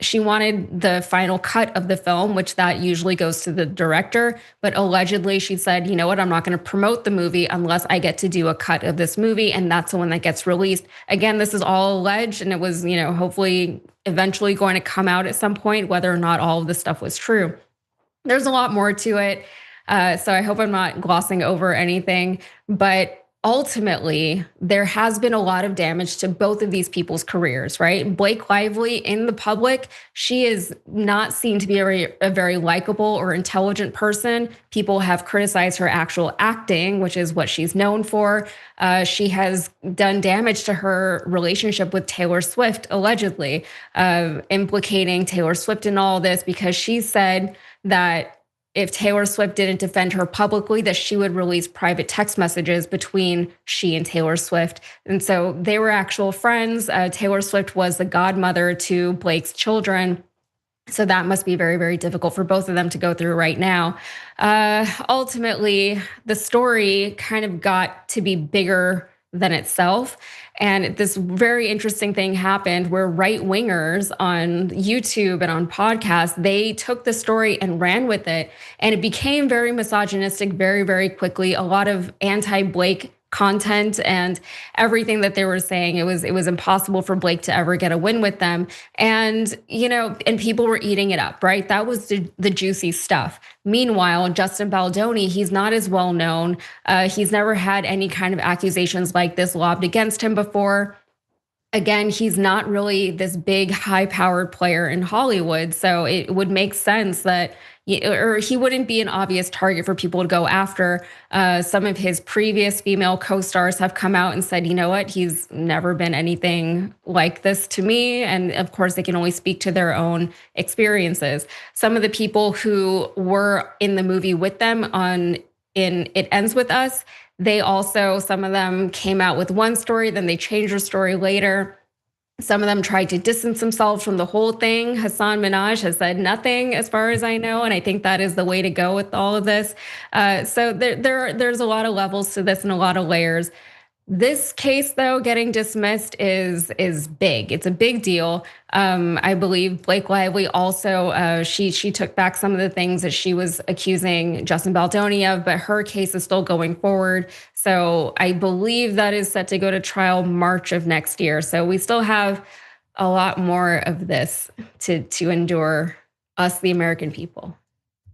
she wanted the final cut of the film, which that usually goes to the director. But allegedly she said, you know what, I'm not going to promote the movie unless I get to do a cut of this movie. And that's the one that gets released. Again, this is all alleged, and it was, hopefully eventually going to come out at some point, whether or not all of this stuff was true. There's a lot more to it. So I hope I'm not glossing over anything, but ultimately there has been a lot of damage to both of these people's careers, right? Blake Lively in the public, she is not seen to be a very likable or intelligent person. People have criticized her actual acting, which is what she's known for. She has done damage to her relationship with Taylor Swift, allegedly, implicating Taylor Swift in all this because she said that if Taylor Swift didn't defend her publicly, that she would release private text messages between she and Taylor Swift. And so they were actual friends. Taylor Swift was the godmother to Blake's children. So that must be very, very difficult for both of them to go through right now. Ultimately, the story kind of got to be bigger than itself. And this very interesting thing happened where right-wingers on YouTube and on podcasts, they took the story and ran with it. And it became very misogynistic very, very quickly. A lot of anti-Blake content and everything that they were saying, it was impossible for Blake to ever get a win with them. And, and people were eating it up, right? That was the juicy stuff. Meanwhile, Justin Baldoni, he's not as well known. He's never had any kind of accusations like this lobbed against him before. again, he's not really this big, high-powered player in Hollywood, so it would make sense that, or he wouldn't be an obvious target for people to go after. Some of his previous female co-stars have come out and said, you know what, he's never been anything like this to me. And of course, they can only speak to their own experiences. Some of the people who were in the movie with them in It Ends With Us, they also, some of them came out with one story, then they changed their story later. Some of them tried to distance themselves from the whole thing. Hassan Minhaj has said nothing, as far as I know, and I think that is the way to go with all of this. So there's a lot of levels to this and a lot of layers. This case, though, getting dismissed is big. It's a big deal. I believe Blake Lively also, she took back some of the things that she was accusing Justin Baldoni of, but her case is still going forward. So I believe that is set to go to trial March of next year. So we still have a lot more of this to endure, us, the American people.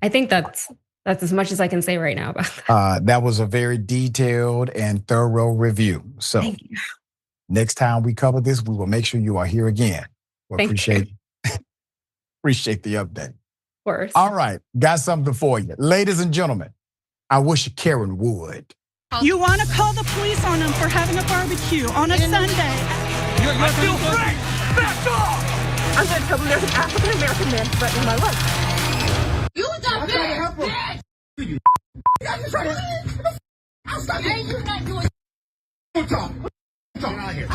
I think that's as much as I can say right now about that. That was a very detailed and thorough review. So next time we cover this, we will make sure you are here again. We appreciate the update. Of course. All right, got something for you. Ladies and gentlemen, I wish Karen would. You want to call the police on them for having a barbecue on a Sunday. I feel free! Back off! I'm going to tell there's an African-American man threatening my life. You got bitch! I'm trying to help. I'm sorry. Hey, you're not doing. Don't talk. Get out of here.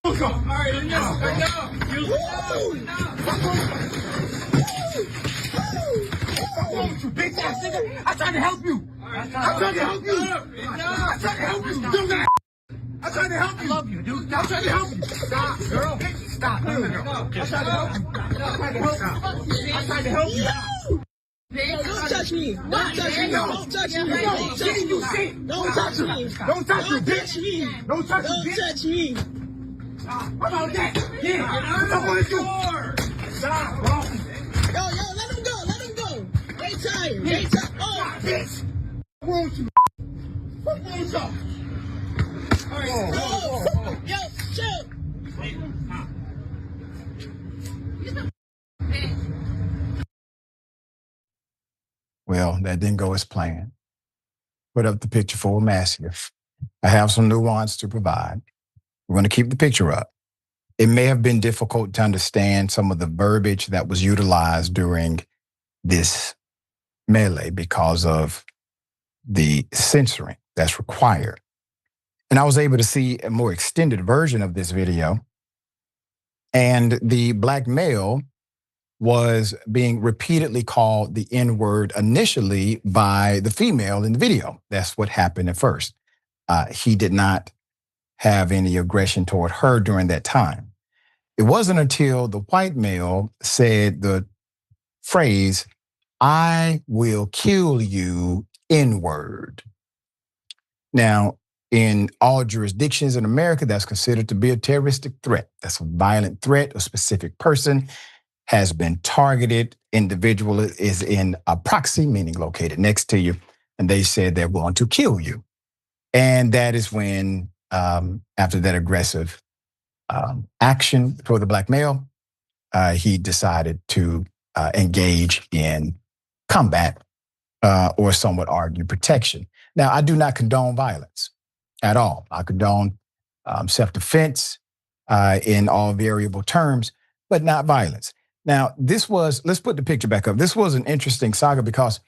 Don't talk. All right, enough. Enough. You bitch ass nigga. I'm trying to help you. I'm trying to help you. I'm trying to help you. Do that. I'm trying to help you. I love you, dude. I'm trying to help you. Stop, girl. Stop. No. I'm trying to help you. I'm trying to help you. Don't touch me. Don't touch me. Don't touch me. Don't touch me. Don't touch me. Don't touch me, bitch. Don't touch me. Don't touch me. How about that? Yeah. What I want to do? Stop, bro. Yo, let him go. Let him go. They tired. They tired. Oh, bitch. What's wrong with you? What's wrong with y'all? All right. Yo, chill. Well, that didn't go as planned. Put up the picture for Massive. I have some nuance to provide. We're going to keep the picture up. It may have been difficult to understand some of the verbiage that was utilized during this melee because of the censoring that's required. And I was able to see a more extended version of this video. And the black male was being repeatedly called the N-word initially by the female in the video. That's what happened at first. He did not have any aggression toward her during that time. It wasn't until the white male said the phrase, "I will kill you, N-word." Now, in all jurisdictions in America, that's considered to be a terroristic threat. That's a violent threat. A specific person has been targeted. Individual is in a proxy, meaning located next to you, and they said they're going to kill you. And that is when, after that aggressive action toward the black male, he decided to engage in combat, or some would argue protection. Now, I do not condone violence at all. I condone self-defense in all variable terms, but not violence. Now, let's put the picture back up. This was an interesting saga because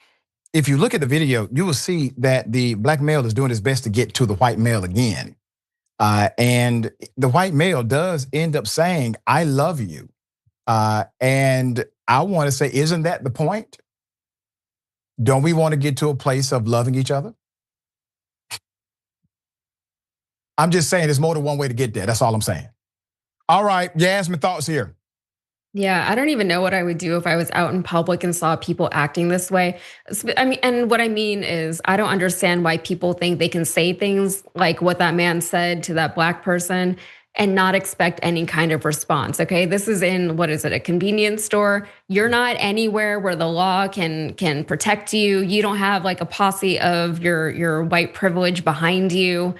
if you look at the video, you will see that the black male is doing his best to get to the white male again. And the white male does end up saying, "I love you." And I want to say, isn't that the point? Don't we want to get to a place of loving each other? I'm just saying there's more than one way to get there. That's all I'm saying. All right, Yasmin, thoughts here. Yeah, I don't even know what I would do if I was out in public and saw people acting this way. I mean, and what I mean is I don't understand why people think they can say things like what that man said to that black person and not expect any kind of response, okay? This is in, what is it, a convenience store? You're not anywhere where the law can protect you. You don't have like a posse of your white privilege behind you.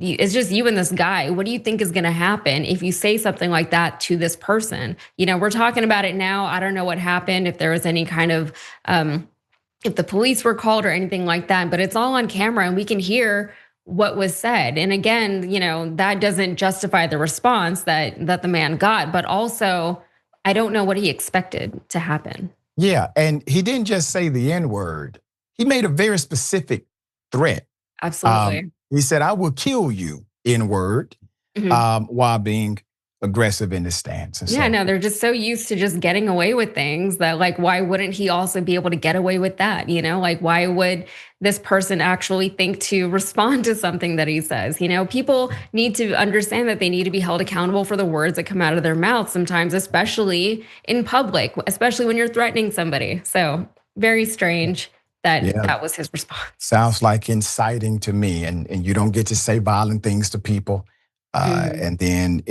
It's just you and this guy. What do you think is going to happen if you say something like that to this person? We're talking about it now. I don't know what happened, if there was any kind of, if the police were called or anything like that, but it's all on camera and we can hear what was said. And again, that doesn't justify the response that the man got, but also I don't know what he expected to happen. Yeah, and he didn't just say the N-word. He made a very specific threat. Absolutely. He said, "I will kill you," N-word, while being aggressive in his stance. Yeah, no, they're just so used to just getting away with things that, like, why wouldn't he also be able to get away with that? Like, why would this person actually think to respond to something that he says? People need to understand that they need to be held accountable for the words that come out of their mouth sometimes, especially in public, especially when you're threatening somebody. So very strange that that was his response. Sounds like inciting to me, and you don't get to say violent things to people, and then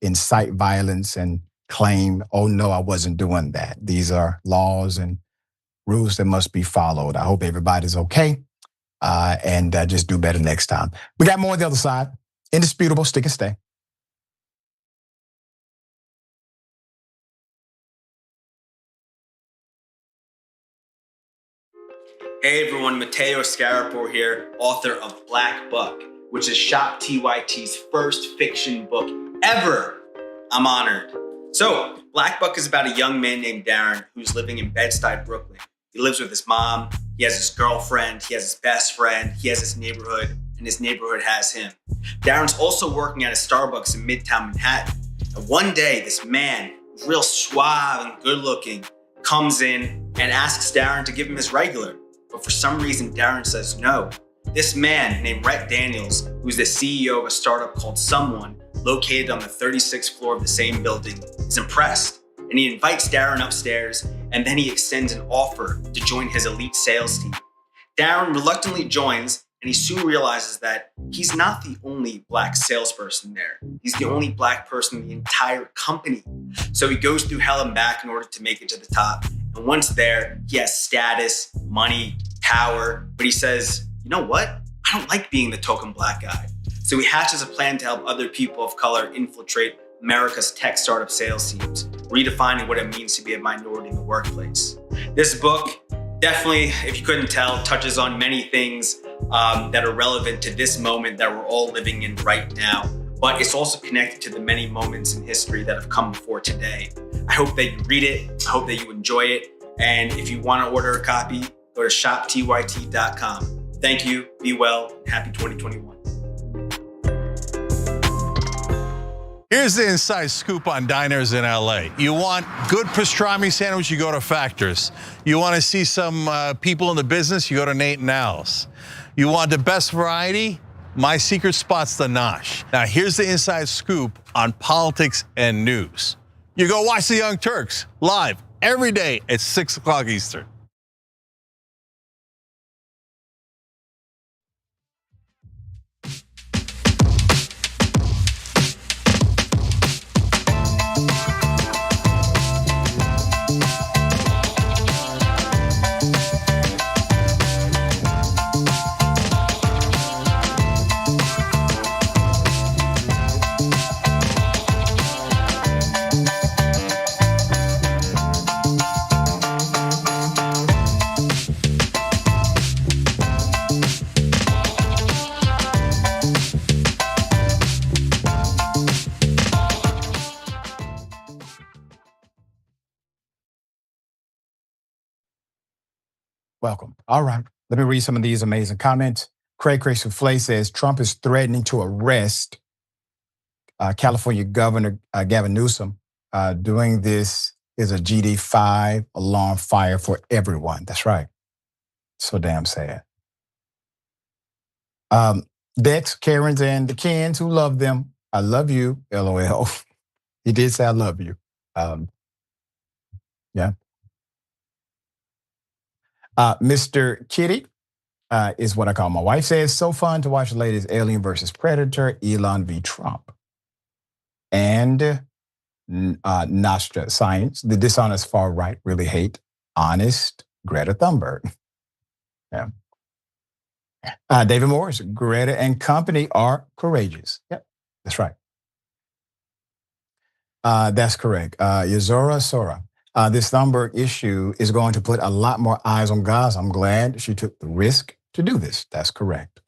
incite violence and claim, "Oh no, I wasn't doing that." These are laws and rules that must be followed. I hope everybody's okay, and just do better next time. We got more on the other side. Indisputable, stick and stay. Hey everyone, Mateo Scarapour here, author of Black Buck, which is Shop TYT's first fiction book ever. I'm honored. So, Black Buck is about a young man named Darren who's living in Bed-Stuy, Brooklyn. He lives with his mom, he has his girlfriend, he has his best friend, he has his neighborhood, and his neighborhood has him. Darren's also working at a Starbucks in Midtown Manhattan. And one day, this man, real suave and good looking, comes in and asks Darren to give him his regular. But for some reason, Darren says no. This man named Rhett Daniels, who's the CEO of a startup called Someone, located on the 36th floor of the same building, is impressed. And he invites Darren upstairs, and then he extends an offer to join his elite sales team. Darren reluctantly joins, and he soon realizes that he's not the only black salesperson there. He's the only black person in the entire company. So he goes through hell and back in order to make it to the top. And once there, he has status, money, power, but he says, "You know what? I don't like being the token black guy." So he hatches a plan to help other people of color infiltrate America's tech startup sales teams, redefining what it means to be a minority in the workplace. This book definitely, if you couldn't tell, touches on many things that are relevant to this moment that we're all living in right now. But it's also connected to the many moments in history that have come before today. I hope that you read it. I hope that you enjoy it. And if you want to order a copy, go to shoptyt.com. Thank you, be well, and happy 2021. Here's the inside scoop on diners in LA. You want good pastrami sandwich, you go to Factors. You want to see some people in the business, you go to Nate and Al's. You want the best variety? My secret spot's the Nosh. Now here's the inside scoop on politics and news. You go watch the Young Turks live every day at 6 o'clock Eastern. Welcome. All right. Let me read some of these amazing comments. Craig Souffle says Trump is threatening to arrest California Governor Gavin Newsom. Doing this is a GD5 alarm fire for everyone. That's right. So damn sad. Dex, Karens, and the Kens who love them. I love you, LOL. He did say I love you. Yeah. Mr. Kitty is what I call my wife. Says, so fun to watch the latest Alien versus Predator, Elon v. Trump. And Nostra Science, the dishonest far right really hate honest Greta Thunberg. Yeah. David Morris, Greta and company are courageous. Yep, that's right. That's correct. Yazora Sora. This Thunberg issue is going to put a lot more eyes on Gaza. I'm glad she took the risk to do this. That's correct.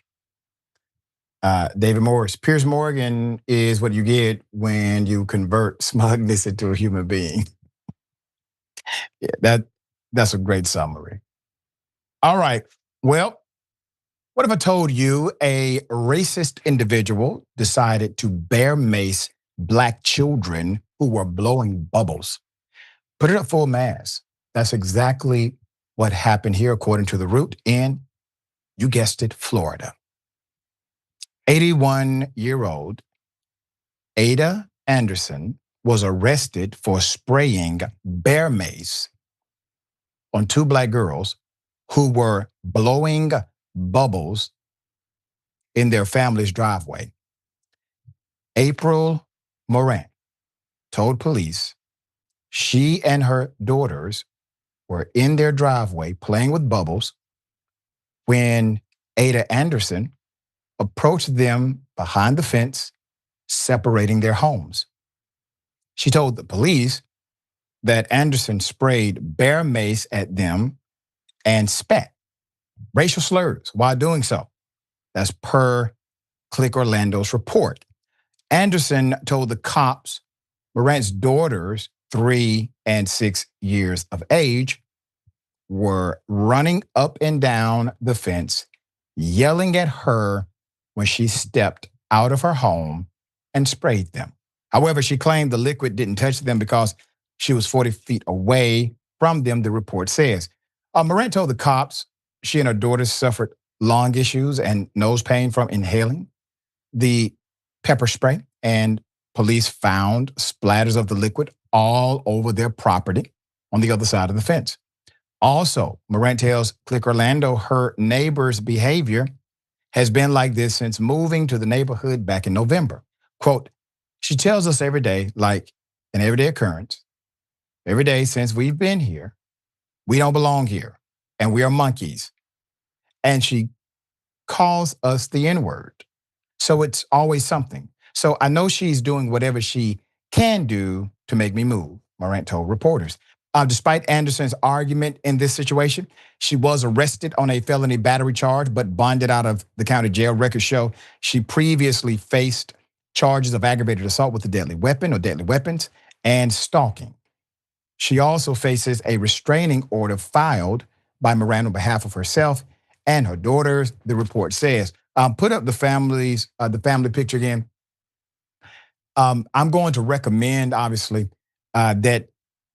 David Morris, Piers Morgan is what you get when you convert smugness into a human being. Yeah, that's a great summary. All right. Well, what if I told you a racist individual decided to bear mace Black children who were blowing bubbles? Put it at full mass. That's exactly what happened here, according to The Root, in, you guessed it, Florida. 81-year-old Ada Anderson was arrested for spraying bear mace on 2 Black girls who were blowing bubbles in their family's driveway. April Moran told police she and her daughters were in their driveway playing with bubbles when Ada Anderson approached them behind the fence, separating their homes. She told the police that Anderson sprayed bear mace at them and spat racial slurs while doing so. That's per Click Orlando's report. Anderson told the cops Morant's daughters, 3 and 6 years of age, were running up and down the fence, yelling at her when she stepped out of her home and sprayed them. However, she claimed the liquid didn't touch them because she was 40 feet away from them, the report says. Morant told the cops she and her daughters suffered lung issues and nose pain from inhaling the pepper spray, and police found splatters of the liquid all over their property on the other side of the fence. Also, Morant tells Click Orlando her neighbor's behavior has been like this since moving to the neighborhood back in November. Quote, she tells us every day, like an everyday occurrence, every day since we've been here, we don't belong here and we are monkeys. And she calls us the N-word. So it's always something. So I know she's doing whatever she can do to make me move, Morant told reporters. Despite Anderson's argument in this situation, she was arrested on a felony battery charge, but bonded out of the county jail. Records show she previously faced charges of aggravated assault with a deadly weapon or deadly weapons and stalking. She also faces a restraining order filed by Moran on behalf of herself and her daughters, the report says. Put up the family picture again. I'm going to recommend, obviously, that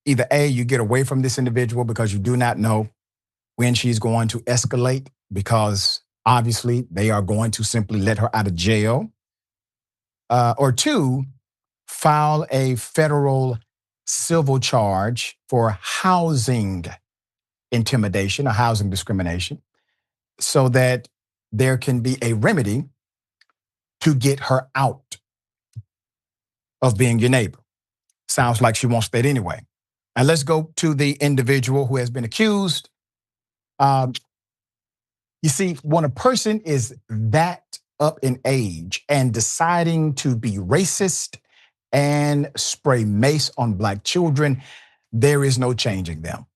either A, you get away from this individual because you do not know when she's going to escalate, because obviously they are going to simply let her out of jail. Or 2, file a federal civil charge for housing intimidation or housing discrimination so that there can be a remedy to get her out of being your neighbor. Sounds like she wants that anyway. And let's go to the individual who has been accused. You see, when a person is that up in age and deciding to be racist and spray mace on Black children, there is no changing them.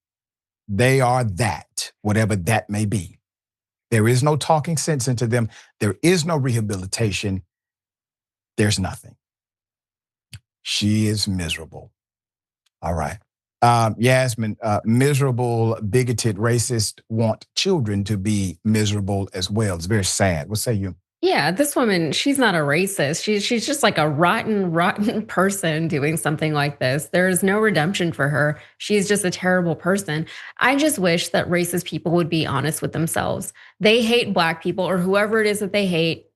They are that, whatever that may be. There is no talking sense into them. There is no rehabilitation. There's nothing. She is miserable. All right. Yasmin, miserable, bigoted, racist want children to be miserable as well. It's very sad. What say you? Yeah, this woman, she's not a racist. She's just like a rotten person doing something like this. There is no redemption for her. She's just a terrible person. I just wish that racist people would be honest with themselves. They hate Black people or whoever it is that they hate.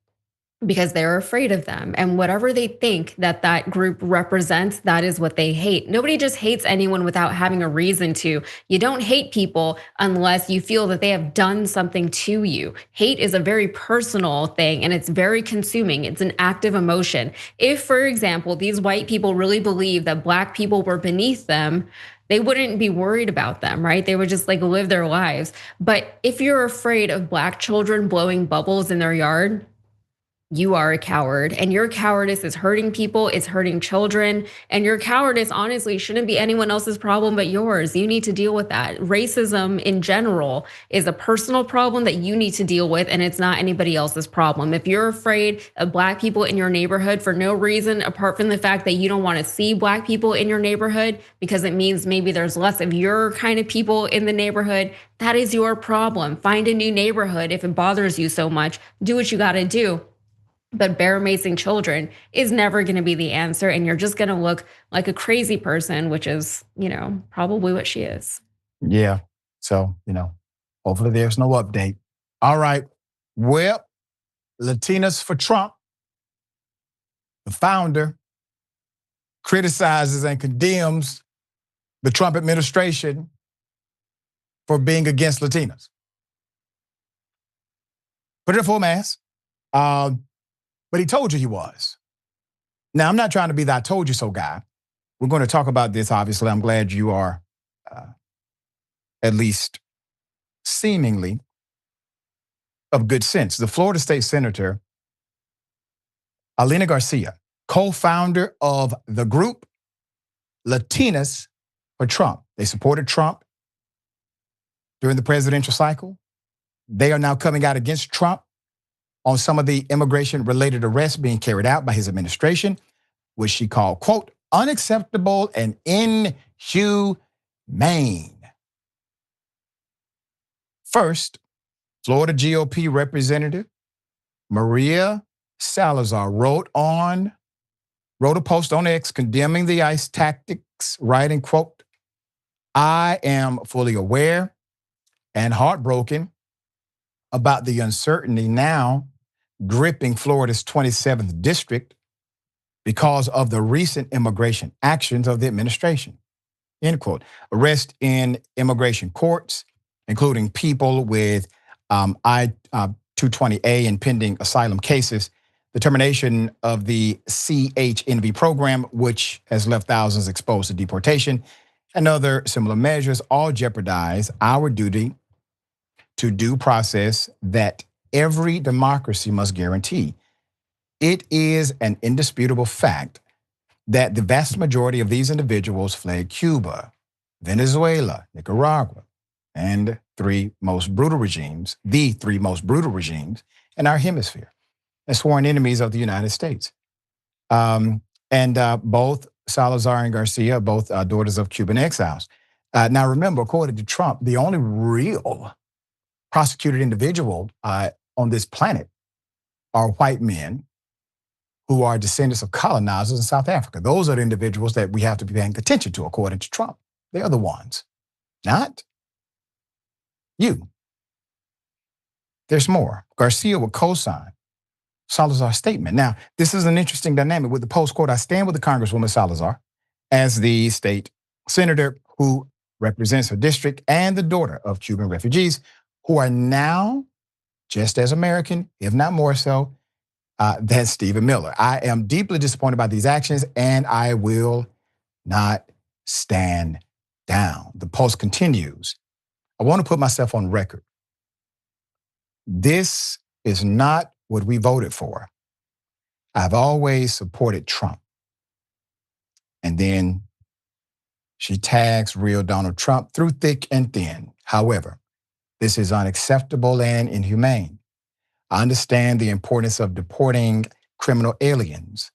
because they're afraid of them. And whatever they think that that group represents, that is what they hate. Nobody just hates anyone without having a reason to. You don't hate people unless you feel that they have done something to you. Hate is a very personal thing and it's very consuming. It's an active emotion. If, for example, these white people really believe that Black people were beneath them, they wouldn't be worried about them, right? They would just like live their lives. But if you're afraid of Black children blowing bubbles in their yard, you are a coward, and your cowardice is hurting people, it's hurting children, and your cowardice honestly shouldn't be anyone else's problem but yours. You need to deal with that. Racism in general is a personal problem that you need to deal with, and it's not anybody else's problem. If you're afraid of Black people in your neighborhood for no reason apart from the fact that you don't want to see Black people in your neighborhood because it means maybe there's less of your kind of people in the neighborhood, that is your problem. Find a new neighborhood if it bothers you so much. Do what you got to do. But bear macing children is never going to be the answer. And you're just going to look like a crazy person, which is, probably what she is. Yeah. So, hopefully there's no update. All right. Well, Latinas for Trump. The founder criticizes and condemns the Trump administration for being against Latinas. Put it in full mass. But he told you he was. Now, I'm not trying to be the I told you so guy. We're going to talk about this, obviously. I'm glad you are at least seemingly of good sense. The Florida State Senator, Alina Garcia, co-founder of the group Latinas for Trump. They supported Trump during the presidential cycle. They are now coming out against Trump on some of the immigration-related arrests being carried out by his administration, which she called, quote, unacceptable and inhumane. First, Florida GOP Representative Maria Salazar wrote a post on X condemning the ICE tactics, writing, quote, I am fully aware and heartbroken about the uncertainty now gripping Florida's 27th district because of the recent immigration actions of the administration, end quote. Arrest in immigration courts, including people with I-220A and pending asylum cases, the termination of the CHNV program, which has left thousands exposed to deportation, and other similar measures all jeopardize our duty to due process that every democracy must guarantee. It is an indisputable fact that the vast majority of these individuals fled Cuba, Venezuela, Nicaragua, and the three most brutal regimes in our hemisphere, and sworn enemies of the United States. Both Salazar and Garcia, both daughters of Cuban exiles. Now remember, according to Trump, the only real prosecuted individual on this planet are white men who are descendants of colonizers in South Africa. Those are the individuals that we have to be paying attention to, according to Trump. They are the ones, not you. There's more. Garcia will co-sign Salazar's statement. Now, this is an interesting dynamic with the post, quote, I stand with the Congresswoman Salazar as the state senator who represents her district and the daughter of Cuban refugees who are now just as American, if not more so, than Stephen Miller. I am deeply disappointed by these actions and I will not stand down. The post continues. I want to put myself on record. This is not what we voted for. I've always supported Trump. And then she tags real Donald Trump through thick and thin. However, this is unacceptable and inhumane. I understand the importance of deporting criminal aliens,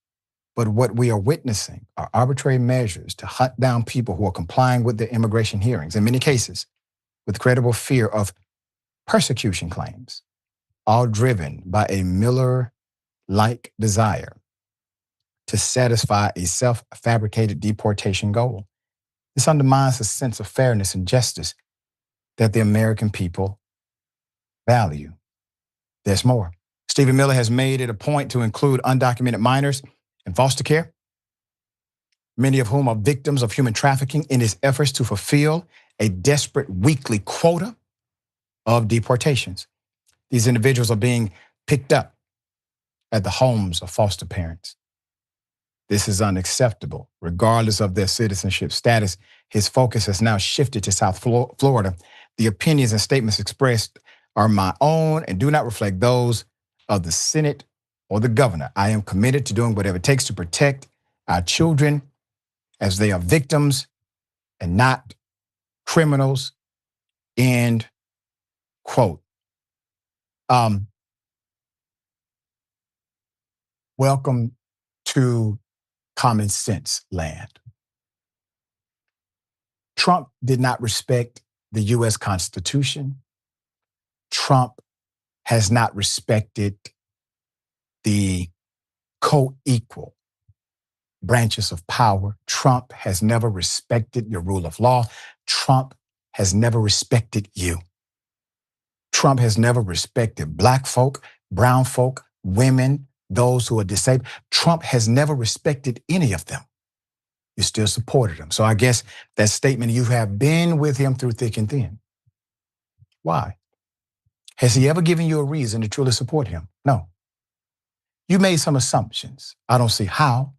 but what we are witnessing are arbitrary measures to hunt down people who are complying with the immigration hearings, in many cases, with credible fear of persecution claims, all driven by a Miller-like desire to satisfy a self-fabricated deportation goal. This undermines the sense of fairness and justice that the American people value. There's more. It's Stephen Miller has made it a point to include undocumented minors in foster care, many of whom are victims of human trafficking, in his efforts to fulfill a desperate weekly quota of deportations. These individuals are being picked up at the homes of foster parents. This is unacceptable. Regardless of their citizenship status, his focus has now shifted to South Florida. The opinions and statements expressed are my own and do not reflect those of the Senate or the governor. I am committed to doing whatever it takes to protect our children as they are victims and not criminals, end quote. Welcome to common sense land. Trump did not respect the US Constitution. Trump has not respected the co-equal branches of power. Trump has never respected your rule of law. Trump has never respected you. Trump has never respected black folk, brown folk, women, those who are disabled. Trump has never respected any of them. You still supported him. So I guess that statement, you have been with him through thick and thin. Why? Has he ever given you a reason to truly support him? No. You made some assumptions. I don't see how.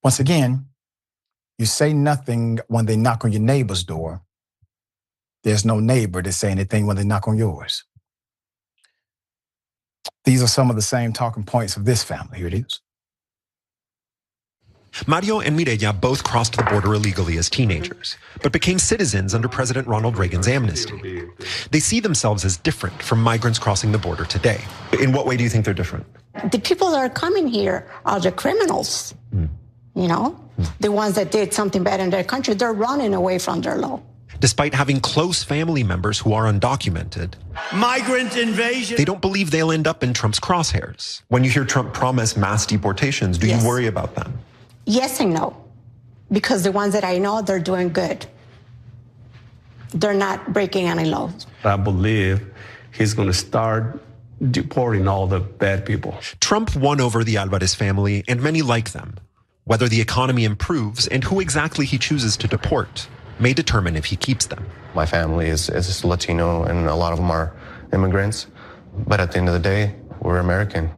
Once again, you say nothing when they knock on your neighbor's door. There's no neighbor to say anything when they knock on yours. These are some of the same talking points of this family. Here it is. Mario and Mireya both crossed the border illegally as teenagers, but became citizens under President Ronald Reagan's amnesty. They see themselves as different from migrants crossing the border today. In what way do you think they're different? The people that are coming here are the criminals, you know? The ones that did something bad in their country, they're running away from their law. Despite having close family members who are undocumented, Migrant invasion. they don't believe they'll end up in Trump's crosshairs. When you hear Trump promise mass deportations, do you worry about them? Yes and no, because the ones that I know, they're doing good. They're not breaking any laws. I believe he's going to start deporting all the bad people. Trump won over the Alvarez family and many like them. Whether the economy improves and who exactly he chooses to deport may determine if he keeps them. My family is Latino and a lot of them are immigrants. But at the end of the day, we're American.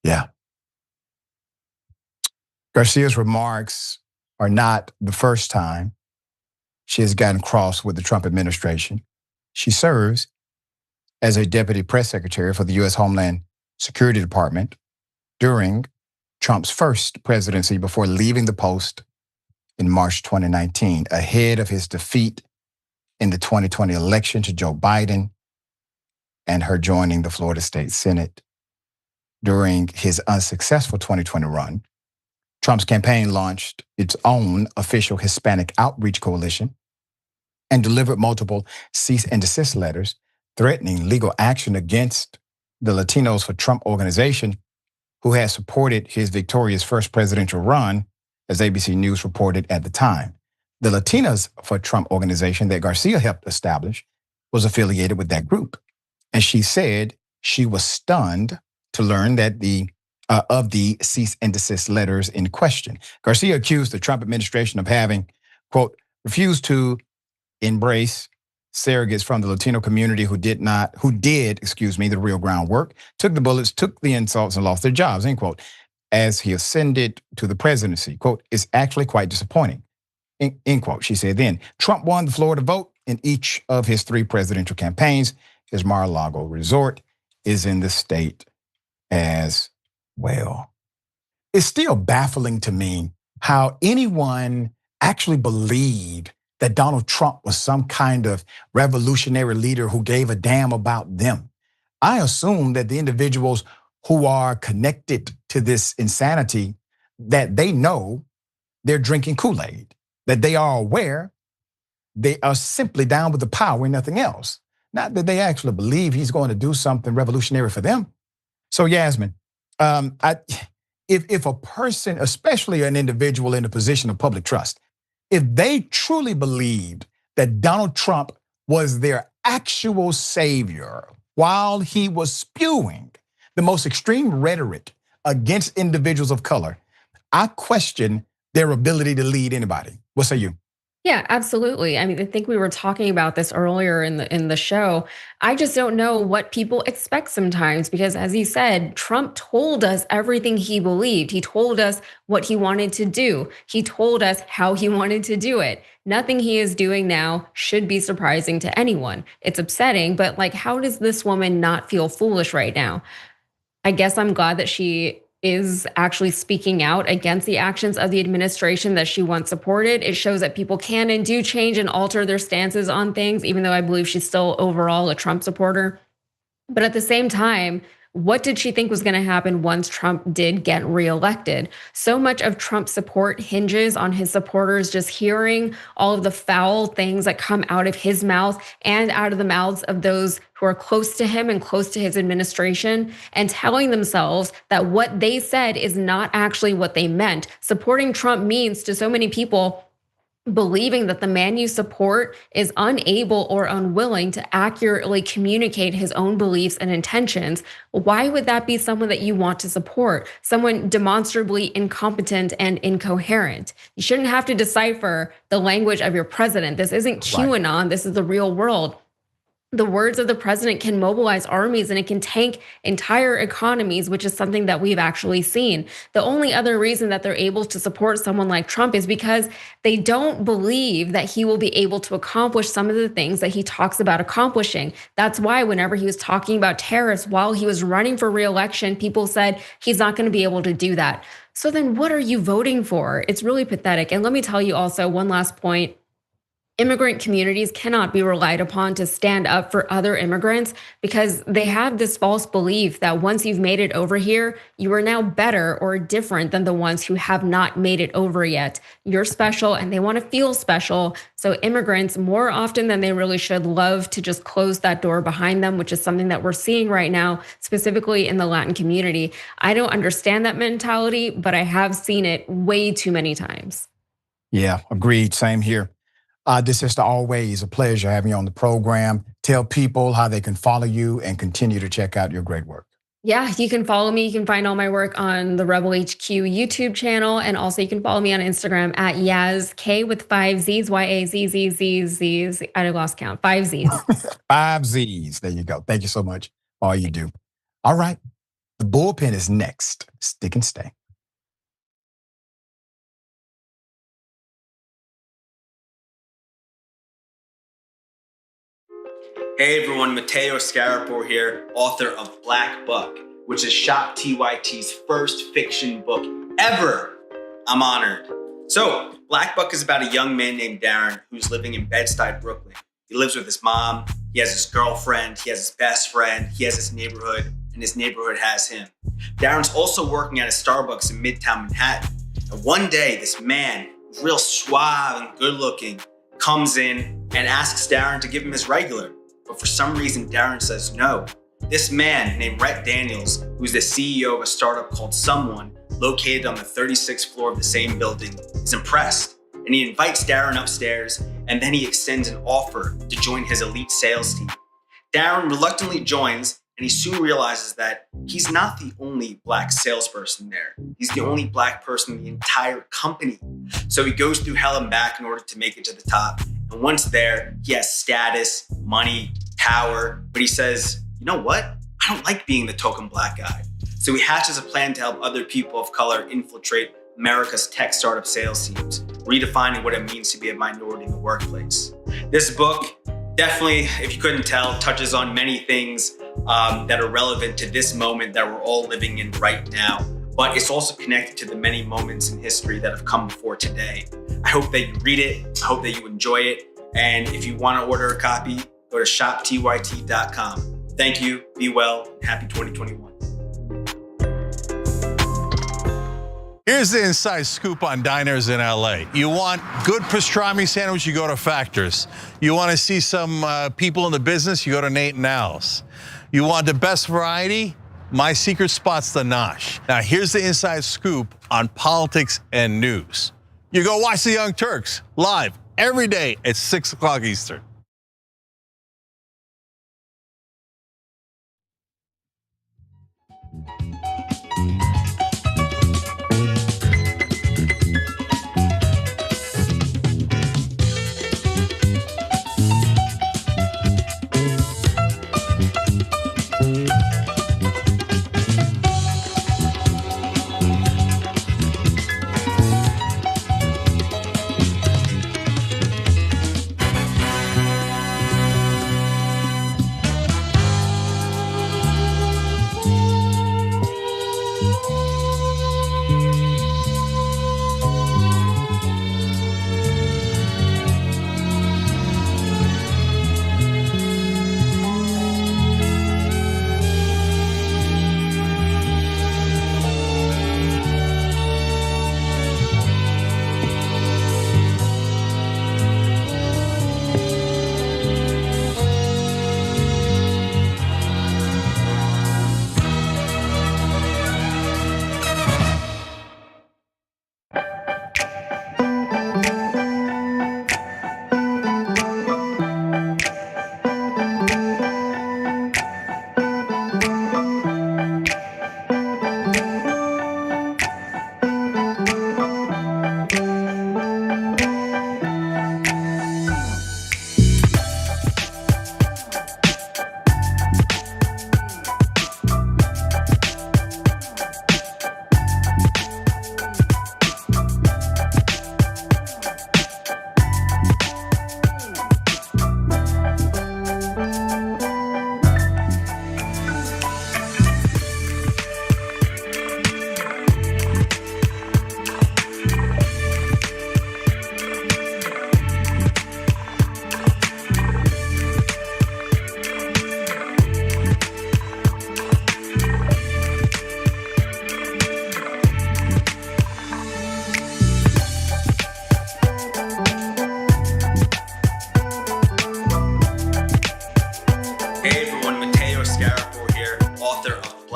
Yeah. Garcia's remarks are not the first time she has gotten cross with the Trump administration. She serves as a deputy press secretary for the U.S. Homeland Security Department during Trump's first presidency before leaving the post in March 2019, ahead of his defeat in the 2020 election to Joe Biden and her joining the Florida State Senate. During his unsuccessful 2020 run, Trump's campaign launched its own official Hispanic outreach coalition and delivered multiple cease and desist letters threatening legal action against the Latinos for Trump organization, who had supported his victorious first presidential run, as ABC News reported at the time. The Latinas for Trump organization that Garcia helped establish was affiliated with that group. And she said she was stunned to learn that of the cease and desist letters in question. Garcia accused the Trump administration of having, quote, refused to embrace surrogates from the Latino community who did the real groundwork, took the bullets, took the insults, and lost their jobs, end quote. As he ascended to the presidency, quote, it's actually quite disappointing, end quote. She said then, Trump won the Florida vote in each of his 3 presidential campaigns. His Mar-a-Lago resort is in the state as well. It's still baffling to me how anyone actually believed that Donald Trump was some kind of revolutionary leader who gave a damn about them. I assume that the individuals who are connected to this insanity, that they know they're drinking Kool-Aid, that they are aware they are simply down with the power and nothing else. Not that they actually believe he's going to do something revolutionary for them. So Yasmin, if a person, especially an individual in a position of public trust, if they truly believed that Donald Trump was their actual savior while he was spewing the most extreme rhetoric against individuals of color, I question their ability to lead anybody. What say you? Yeah, absolutely. I mean, I think we were talking about this earlier in the show. I just don't know what people expect sometimes because, as you said, Trump told us everything he believed. He told us what he wanted to do. He told us how he wanted to do it. Nothing he is doing now should be surprising to anyone. It's upsetting, but like, how does this woman not feel foolish right now? I guess I'm glad that she is actually speaking out against the actions of the administration that she once supported. It shows that people can and do change and alter their stances on things, even though I believe she's still overall a Trump supporter. But at the same time, what did she think was going to happen once Trump did get reelected? So much of Trump's support hinges on his supporters just hearing all of the foul things that come out of his mouth and out of the mouths of those who are close to him and close to his administration and telling themselves that what they said is not actually what they meant. Supporting Trump means to so many people believing that the man you support is unable or unwilling to accurately communicate his own beliefs and intentions. Why would that be someone that you want to support? Someone demonstrably incompetent and incoherent. You shouldn't have to decipher the language of your president. This isn't QAnon, this is the real world. The words of the president can mobilize armies and it can tank entire economies, which is something that we've actually seen. The only other reason that they're able to support someone like Trump is because they don't believe that he will be able to accomplish some of the things that he talks about accomplishing. That's why whenever he was talking about tariffs while he was running for re-election, people said he's not going to be able to do that. So then what are you voting for? It's really pathetic. And let me tell you also one last point. Immigrant communities cannot be relied upon to stand up for other immigrants because they have this false belief that once you've made it over here, you are now better or different than the ones who have not made it over yet. You're special and they want to feel special. So immigrants, more often than they really should, love to just close that door behind them, which is something that we're seeing right now, specifically in the Latin community. I don't understand that mentality, but I have seen it way too many times. Yeah, agreed. Same here. This is always a pleasure having you on the program. Tell people how they can follow you and continue to check out your great work. Yeah, you can follow me. You can find all my work on the Rebel HQ YouTube channel. And also you can follow me on Instagram at YazK with 5 Z's, YAZZZZZ. I lost count, 5 Z's. 5 Z's, there you go. Thank you so much for all you do. All right, the bullpen is next. Stick and stay. Hey everyone, Mateo Scarapore here, author of Black Buck, which is Shop TYT's first fiction book ever. I'm honored. So, Black Buck is about a young man named Darren who's living in Bed-Stuy, Brooklyn. He lives with his mom, he has his girlfriend, he has his best friend, he has his neighborhood, and his neighborhood has him. Darren's also working at a Starbucks in Midtown Manhattan. And one day, this man, real suave and good looking, comes in and asks Darren to give him his regular. But for some reason, Darren says no. This man named Rhett Daniels, who's the CEO of a startup called Someone, located on the 36th floor of the same building, is impressed. And he invites Darren upstairs, and then he extends an offer to join his elite sales team. Darren reluctantly joins, and he soon realizes that he's not the only black salesperson there. He's the only black person in the entire company. So he goes through hell and back in order to make it to the top. And once there, he has status, money, power, but he says, you know what? I don't like being the token black guy. So he hatches a plan to help other people of color infiltrate America's tech startup sales teams, redefining what it means to be a minority in the workplace. This book definitely, if you couldn't tell, touches on many things that are relevant to this moment that we're all living in right now. But it's also connected to the many moments in history that have come before today. I hope that you read it. I hope that you enjoy it. And if you want to order a copy, go to shoptyt.com. Thank you, be well, and happy 2021. Here's the inside scoop on diners in LA. You want good pastrami sandwich, you go to Factors. You want to see some people in the business, you go to Nate and Al's. You want the best variety? My secret spot's the Nosh. Now here's the inside scoop on politics and news. You go watch the Young Turks live every day at 6 o'clock Eastern.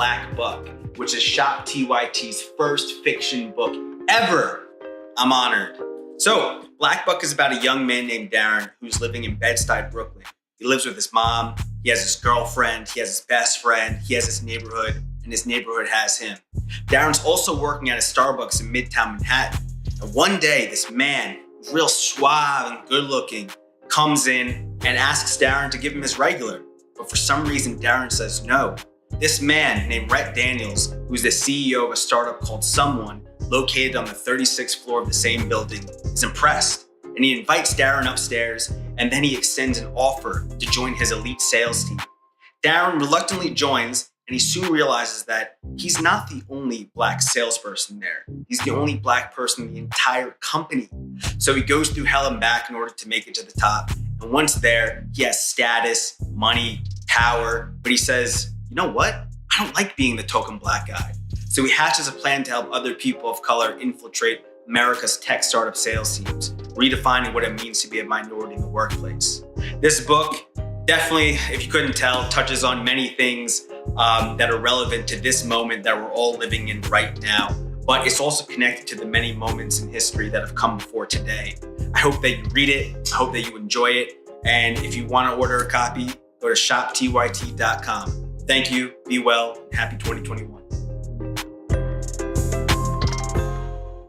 Black Buck, which is Shop TYT's first fiction book ever. I'm honored. So, Black Buck is about a young man named Darren who's living in Bed-Stuy, Brooklyn. He lives with his mom, he has his girlfriend, he has his best friend, he has his neighborhood, and his neighborhood has him. Darren's also working at a Starbucks in Midtown Manhattan. And one day, this man, real suave and good looking, comes in and asks Darren to give him his regular. But for some reason, Darren says no. This man named Rhett Daniels, who's the CEO of a startup called Someone, located on the 36th floor of the same building, is impressed. And he invites Darren upstairs, and then he extends an offer to join his elite sales team. Darren reluctantly joins, and he soon realizes that he's not the only Black salesperson there. He's the only Black person in the entire company. So he goes through hell and back in order to make it to the top. And once there, he has status, money, power, but he says, you know what? I don't like being the token Black guy. So he hatches a plan to help other people of color infiltrate America's tech startup sales teams, redefining what it means to be a minority in the workplace. This book definitely, if you couldn't tell, touches on many things that are relevant to this moment that we're all living in right now. But it's also connected to the many moments in history that have come before today. I hope that you read it. I hope that you enjoy it. And if you want to order a copy, go to shoptyt.com. Thank you, be well, and happy 2021.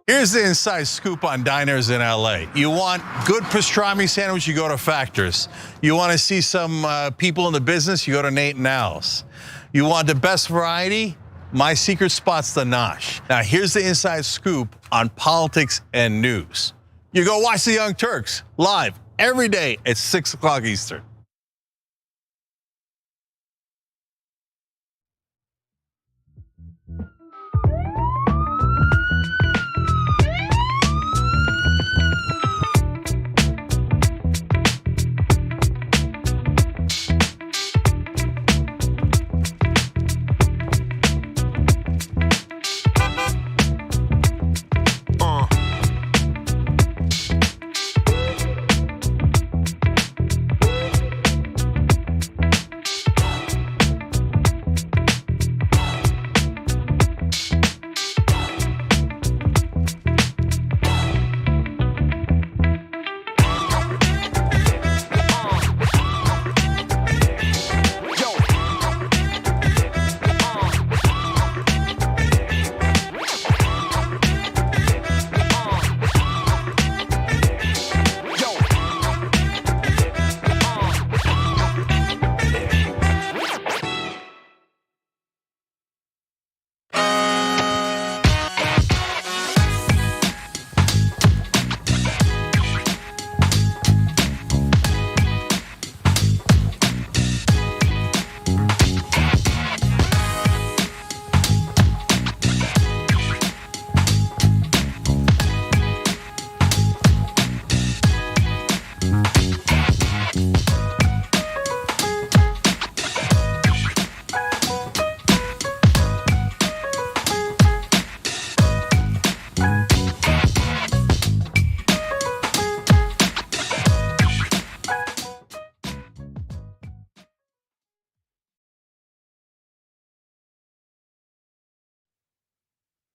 Here's the inside scoop on diners in LA. You want good pastrami sandwich, you go to Factors. You want to see some people in the business, you go to Nate and Al's. You want the best variety? My secret spot's the Nosh. Now here's the inside scoop on politics and news. You go watch the Young Turks live every day at 6 o'clock Eastern.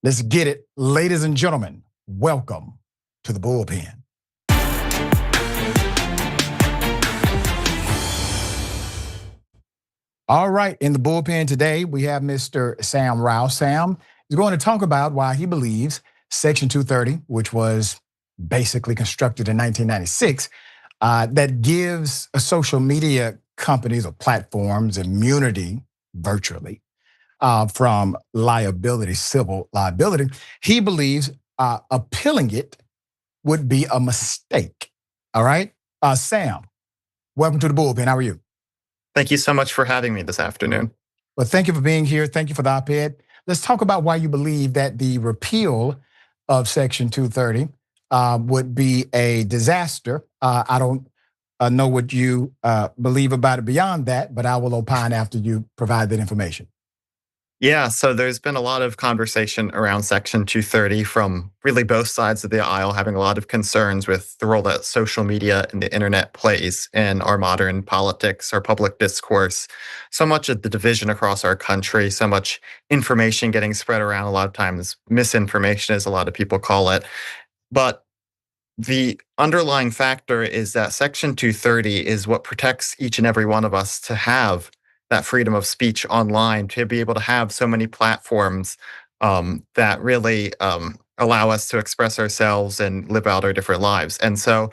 Let's get it. Ladies and gentlemen, welcome to the Bullpen. All right, in the Bullpen today, we have Mr. Sam Raus. Sam is going to talk about why he believes Section 230, which was basically constructed in 1996, that gives social media companies or platforms immunity virtually from liability, civil liability. He believes appealing it would be a mistake. All right, Sam, welcome to the Bullpen. How are you? Thank you so much for having me this afternoon. Well, thank you for being here. Thank you for the op-ed. Let's talk about why you believe that the repeal of Section 230 would be a disaster. I don't know what you believe about it beyond that, but I will opine after you provide that information. Yeah, so there's been a lot of conversation around Section 230 from really both sides of the aisle, having a lot of concerns with the role that social media and the internet plays in our modern politics, our public discourse. So much of the division across our country, so much information getting spread around, a lot of times misinformation, as a lot of people call it. But the underlying factor is that Section 230 is what protects each and every one of us to have that freedom of speech online, to be able to have so many platforms that really allow us to express ourselves and live out our different lives. And so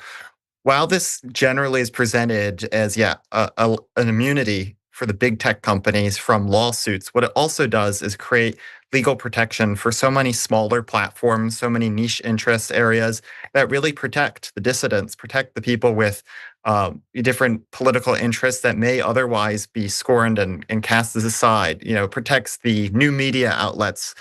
while this generally is presented as, an immunity for the big tech companies from lawsuits, what it also does is create legal protection for so many smaller platforms, so many niche interest areas that really protect the dissidents, protect the people with different political interests that may otherwise be scorned and cast aside. Protects the new media outlets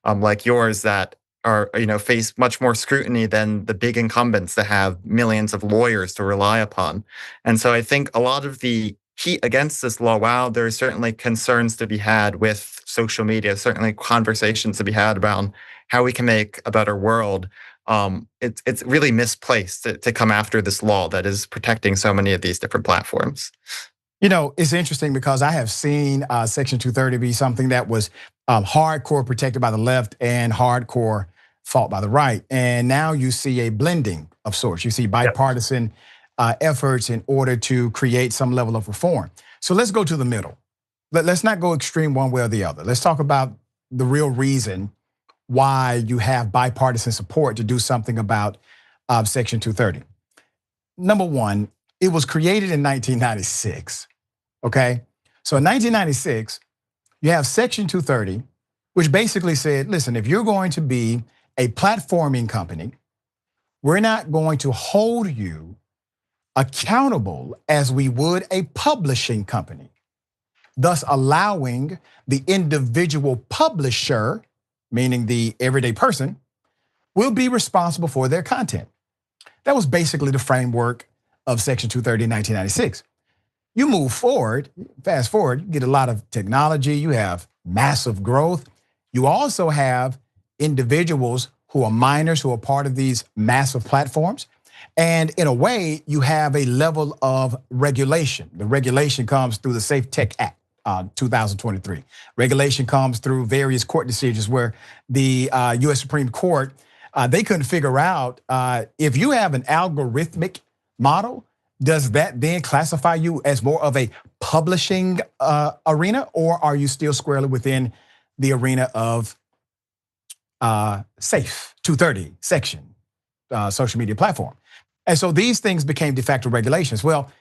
like yours that are face much more scrutiny than the big incumbents that have millions of lawyers to rely upon. And so I think a lot of the heat against this law, while there are certainly concerns to be had with social media, certainly conversations to be had about how we can make a better world, it's really misplaced to come after this law that is protecting so many of these different platforms. It's interesting because I have seen Section 230 be something that was hardcore protected by the left and hardcore fought by the right. And now you see a blending of sorts. You see bipartisan efforts in order to create some level of reform. So let's go to the middle. Let's not go extreme one way or the other. Let's talk about the real reason why you have bipartisan support to do something about Section 230. Number one, it was created in 1996, okay? So in 1996, you have Section 230, which basically said, listen, if you're going to be a platforming company, we're not going to hold you accountable as we would a publishing company, thus allowing the individual publisher, meaning the everyday person, will be responsible for their content. That was basically the framework of Section 230 in 1996. You move forward, fast forward, you get a lot of technology, you have massive growth. You also have individuals who are minors who are part of these massive platforms. And in a way, you have a level of regulation. The regulation comes through the Safe Tech Act, 2023. Regulation comes through various court decisions where the US Supreme Court, they couldn't figure out if you have an algorithmic model, does that then classify you as more of a publishing arena, or are you still squarely within the arena of Safe 230 section, social media platform? And so these things became de facto regulations. Well,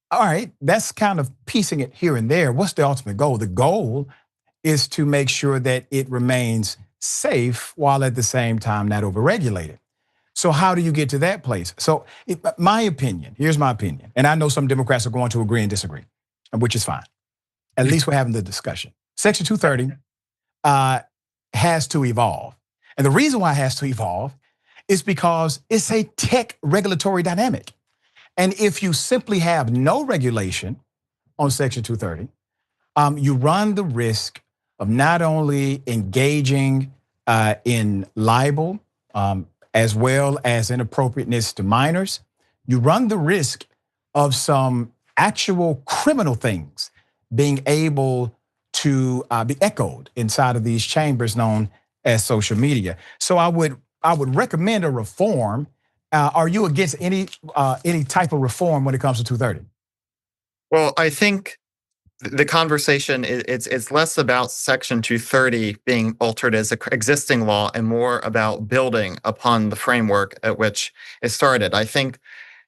all right, that's kind of piecing it here and there. What's the ultimate goal? The goal is to make sure that it remains safe while at the same time not overregulated. So how do you get to that place? So my opinion, here's my opinion. And I know some Democrats are going to agree and disagree, which is fine. At least we're having the discussion. Section 230 has to evolve. And the reason why it has to evolve is because it's a tech regulatory dynamic. And if you simply have no regulation on Section 230, you run the risk of not only engaging in libel, as well as inappropriateness to minors, you run the risk of some actual criminal things being able to be echoed inside of these chambers known as social media. So I would recommend a reform. Are you against any type of reform when it comes to 230? Well, I think the conversation it's less about Section 230 being altered as an existing law and more about building upon the framework at which it started. I think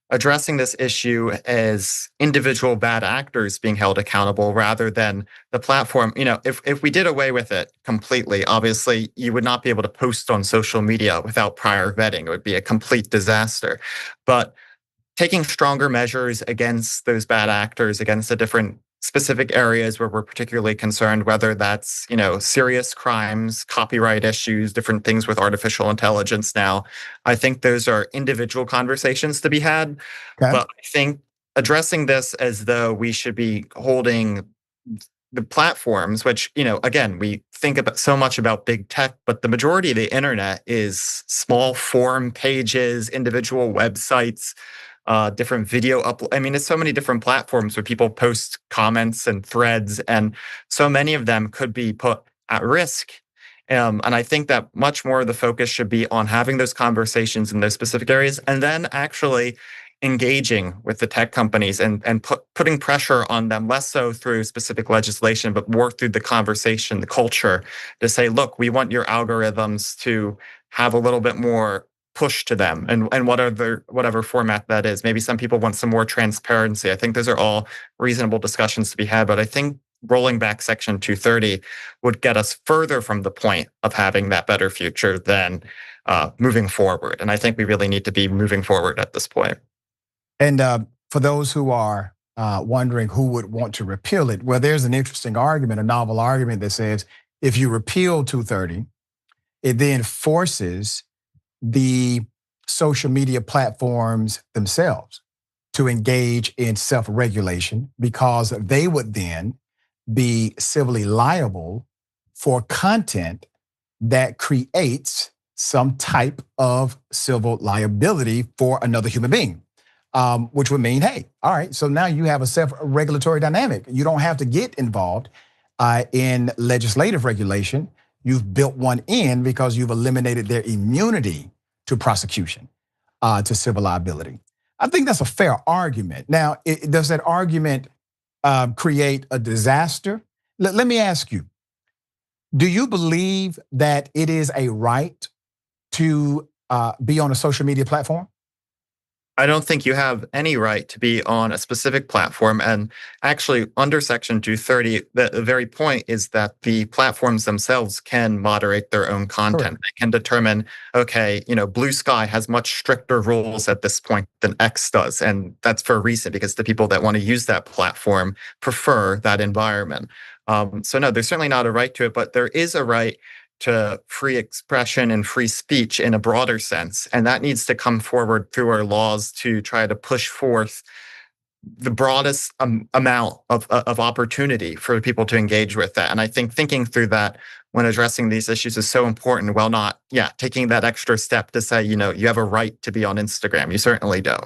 addressing this issue as individual bad actors being held accountable rather than the platform. If we did away with it completely, obviously you would not be able to post on social media without prior vetting. It would be a complete disaster. But taking stronger measures against those bad actors, against the different specific areas where we're particularly concerned, whether that's, serious crimes, copyright issues, different things with artificial intelligence now. I think those are individual conversations to be had. Okay. But I think addressing this as though we should be holding the platforms, which, again, we think about so much about big tech, but the majority of the internet is small forum pages, individual websites, different video upload. I mean, it's so many different platforms where people post comments and threads, and so many of them could be put at risk. And I think that much more of the focus should be on having those conversations in those specific areas, and then actually engaging with the tech companies and putting pressure on them, less so through specific legislation, but more through the conversation, the culture, to say, look, we want your algorithms to have a little bit more push to them, and whatever format that is. Maybe some people want some more transparency. I think those are all reasonable discussions to be had, but I think rolling back Section 230 would get us further from the point of having that better future than moving forward. And I think we really need to be moving forward at this point. And for those who are wondering who would want to repeal it, well, there's an interesting argument, a novel argument that says if you repeal 230, it then forces the social media platforms themselves to engage in self-regulation, because they would then be civilly liable for content that creates some type of civil liability for another human being. Which would mean, hey, all right, so now you have a self-regulatory dynamic. You don't have to get involved in legislative regulation. You've built one in because you've eliminated their immunity to prosecution, to civil liability. I think that's a fair argument. Now, does that argument create a disaster? Let me ask you, do you believe that it is a right to be on a social media platform? I don't think you have any right to be on a specific platform. And actually, under Section 230, the very point is that the platforms themselves can moderate their own content. Correct. They can determine, okay, Blue Sky has much stricter rules at this point than X does. And that's for a reason, because the people that want to use that platform prefer that environment. So no, there's certainly not a right to it, but there is a right to free expression and free speech in a broader sense. And that needs to come forward through our laws to try to push forth the broadest amount of opportunity for people to engage with that. And I think thinking through that when addressing these issues is so important, while not, taking that extra step to say, you have a right to be on Instagram. You certainly do.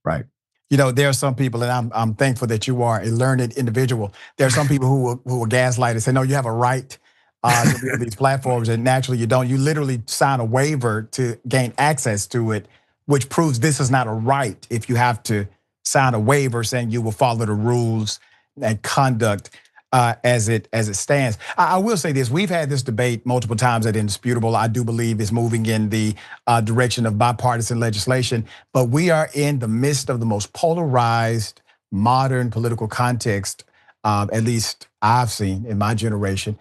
Right. There are some people, and I'm thankful that you are a learned individual. There are some people who will gaslight and say, no, you have a right to be on these platforms, and naturally you don't. You literally sign a waiver to gain access to it, which proves this is not a right if you have to sign a waiver saying you will follow the rules and conduct as it stands. I will say this, we've had this debate multiple times at Indisputable. I do believe it's moving in the direction of bipartisan legislation, but we are in the midst of the most polarized modern political context, at least I've seen in my generation.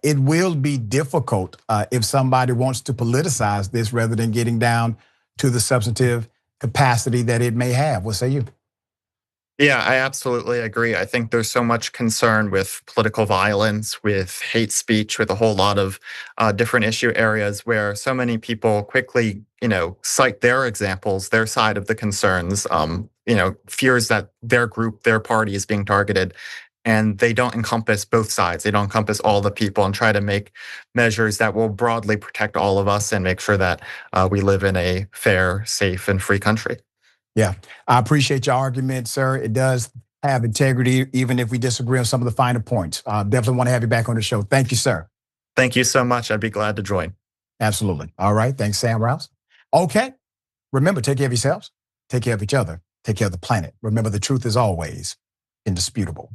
It will be difficult if somebody wants to politicize this rather than getting down to the substantive capacity that it may have. What say you? Yeah, I absolutely agree. I think there's so much concern with political violence, with hate speech, with a whole lot of different issue areas where so many people quickly, cite their examples, their side of the concerns, fears that their group, their party is being targeted. And they don't encompass both sides. They don't encompass all the people, and try to make measures that will broadly protect all of us and make sure that we live in a fair, safe, and free country. Yeah, I appreciate your argument, sir. It does have integrity, even if we disagree on some of the finer points. Definitely want to have you back on the show. Thank you, sir. Thank you so much. I'd be glad to join. Absolutely. All right. Thanks, Sam Raus. Okay. Remember, take care of yourselves, take care of each other, take care of the planet. Remember, the truth is always indisputable.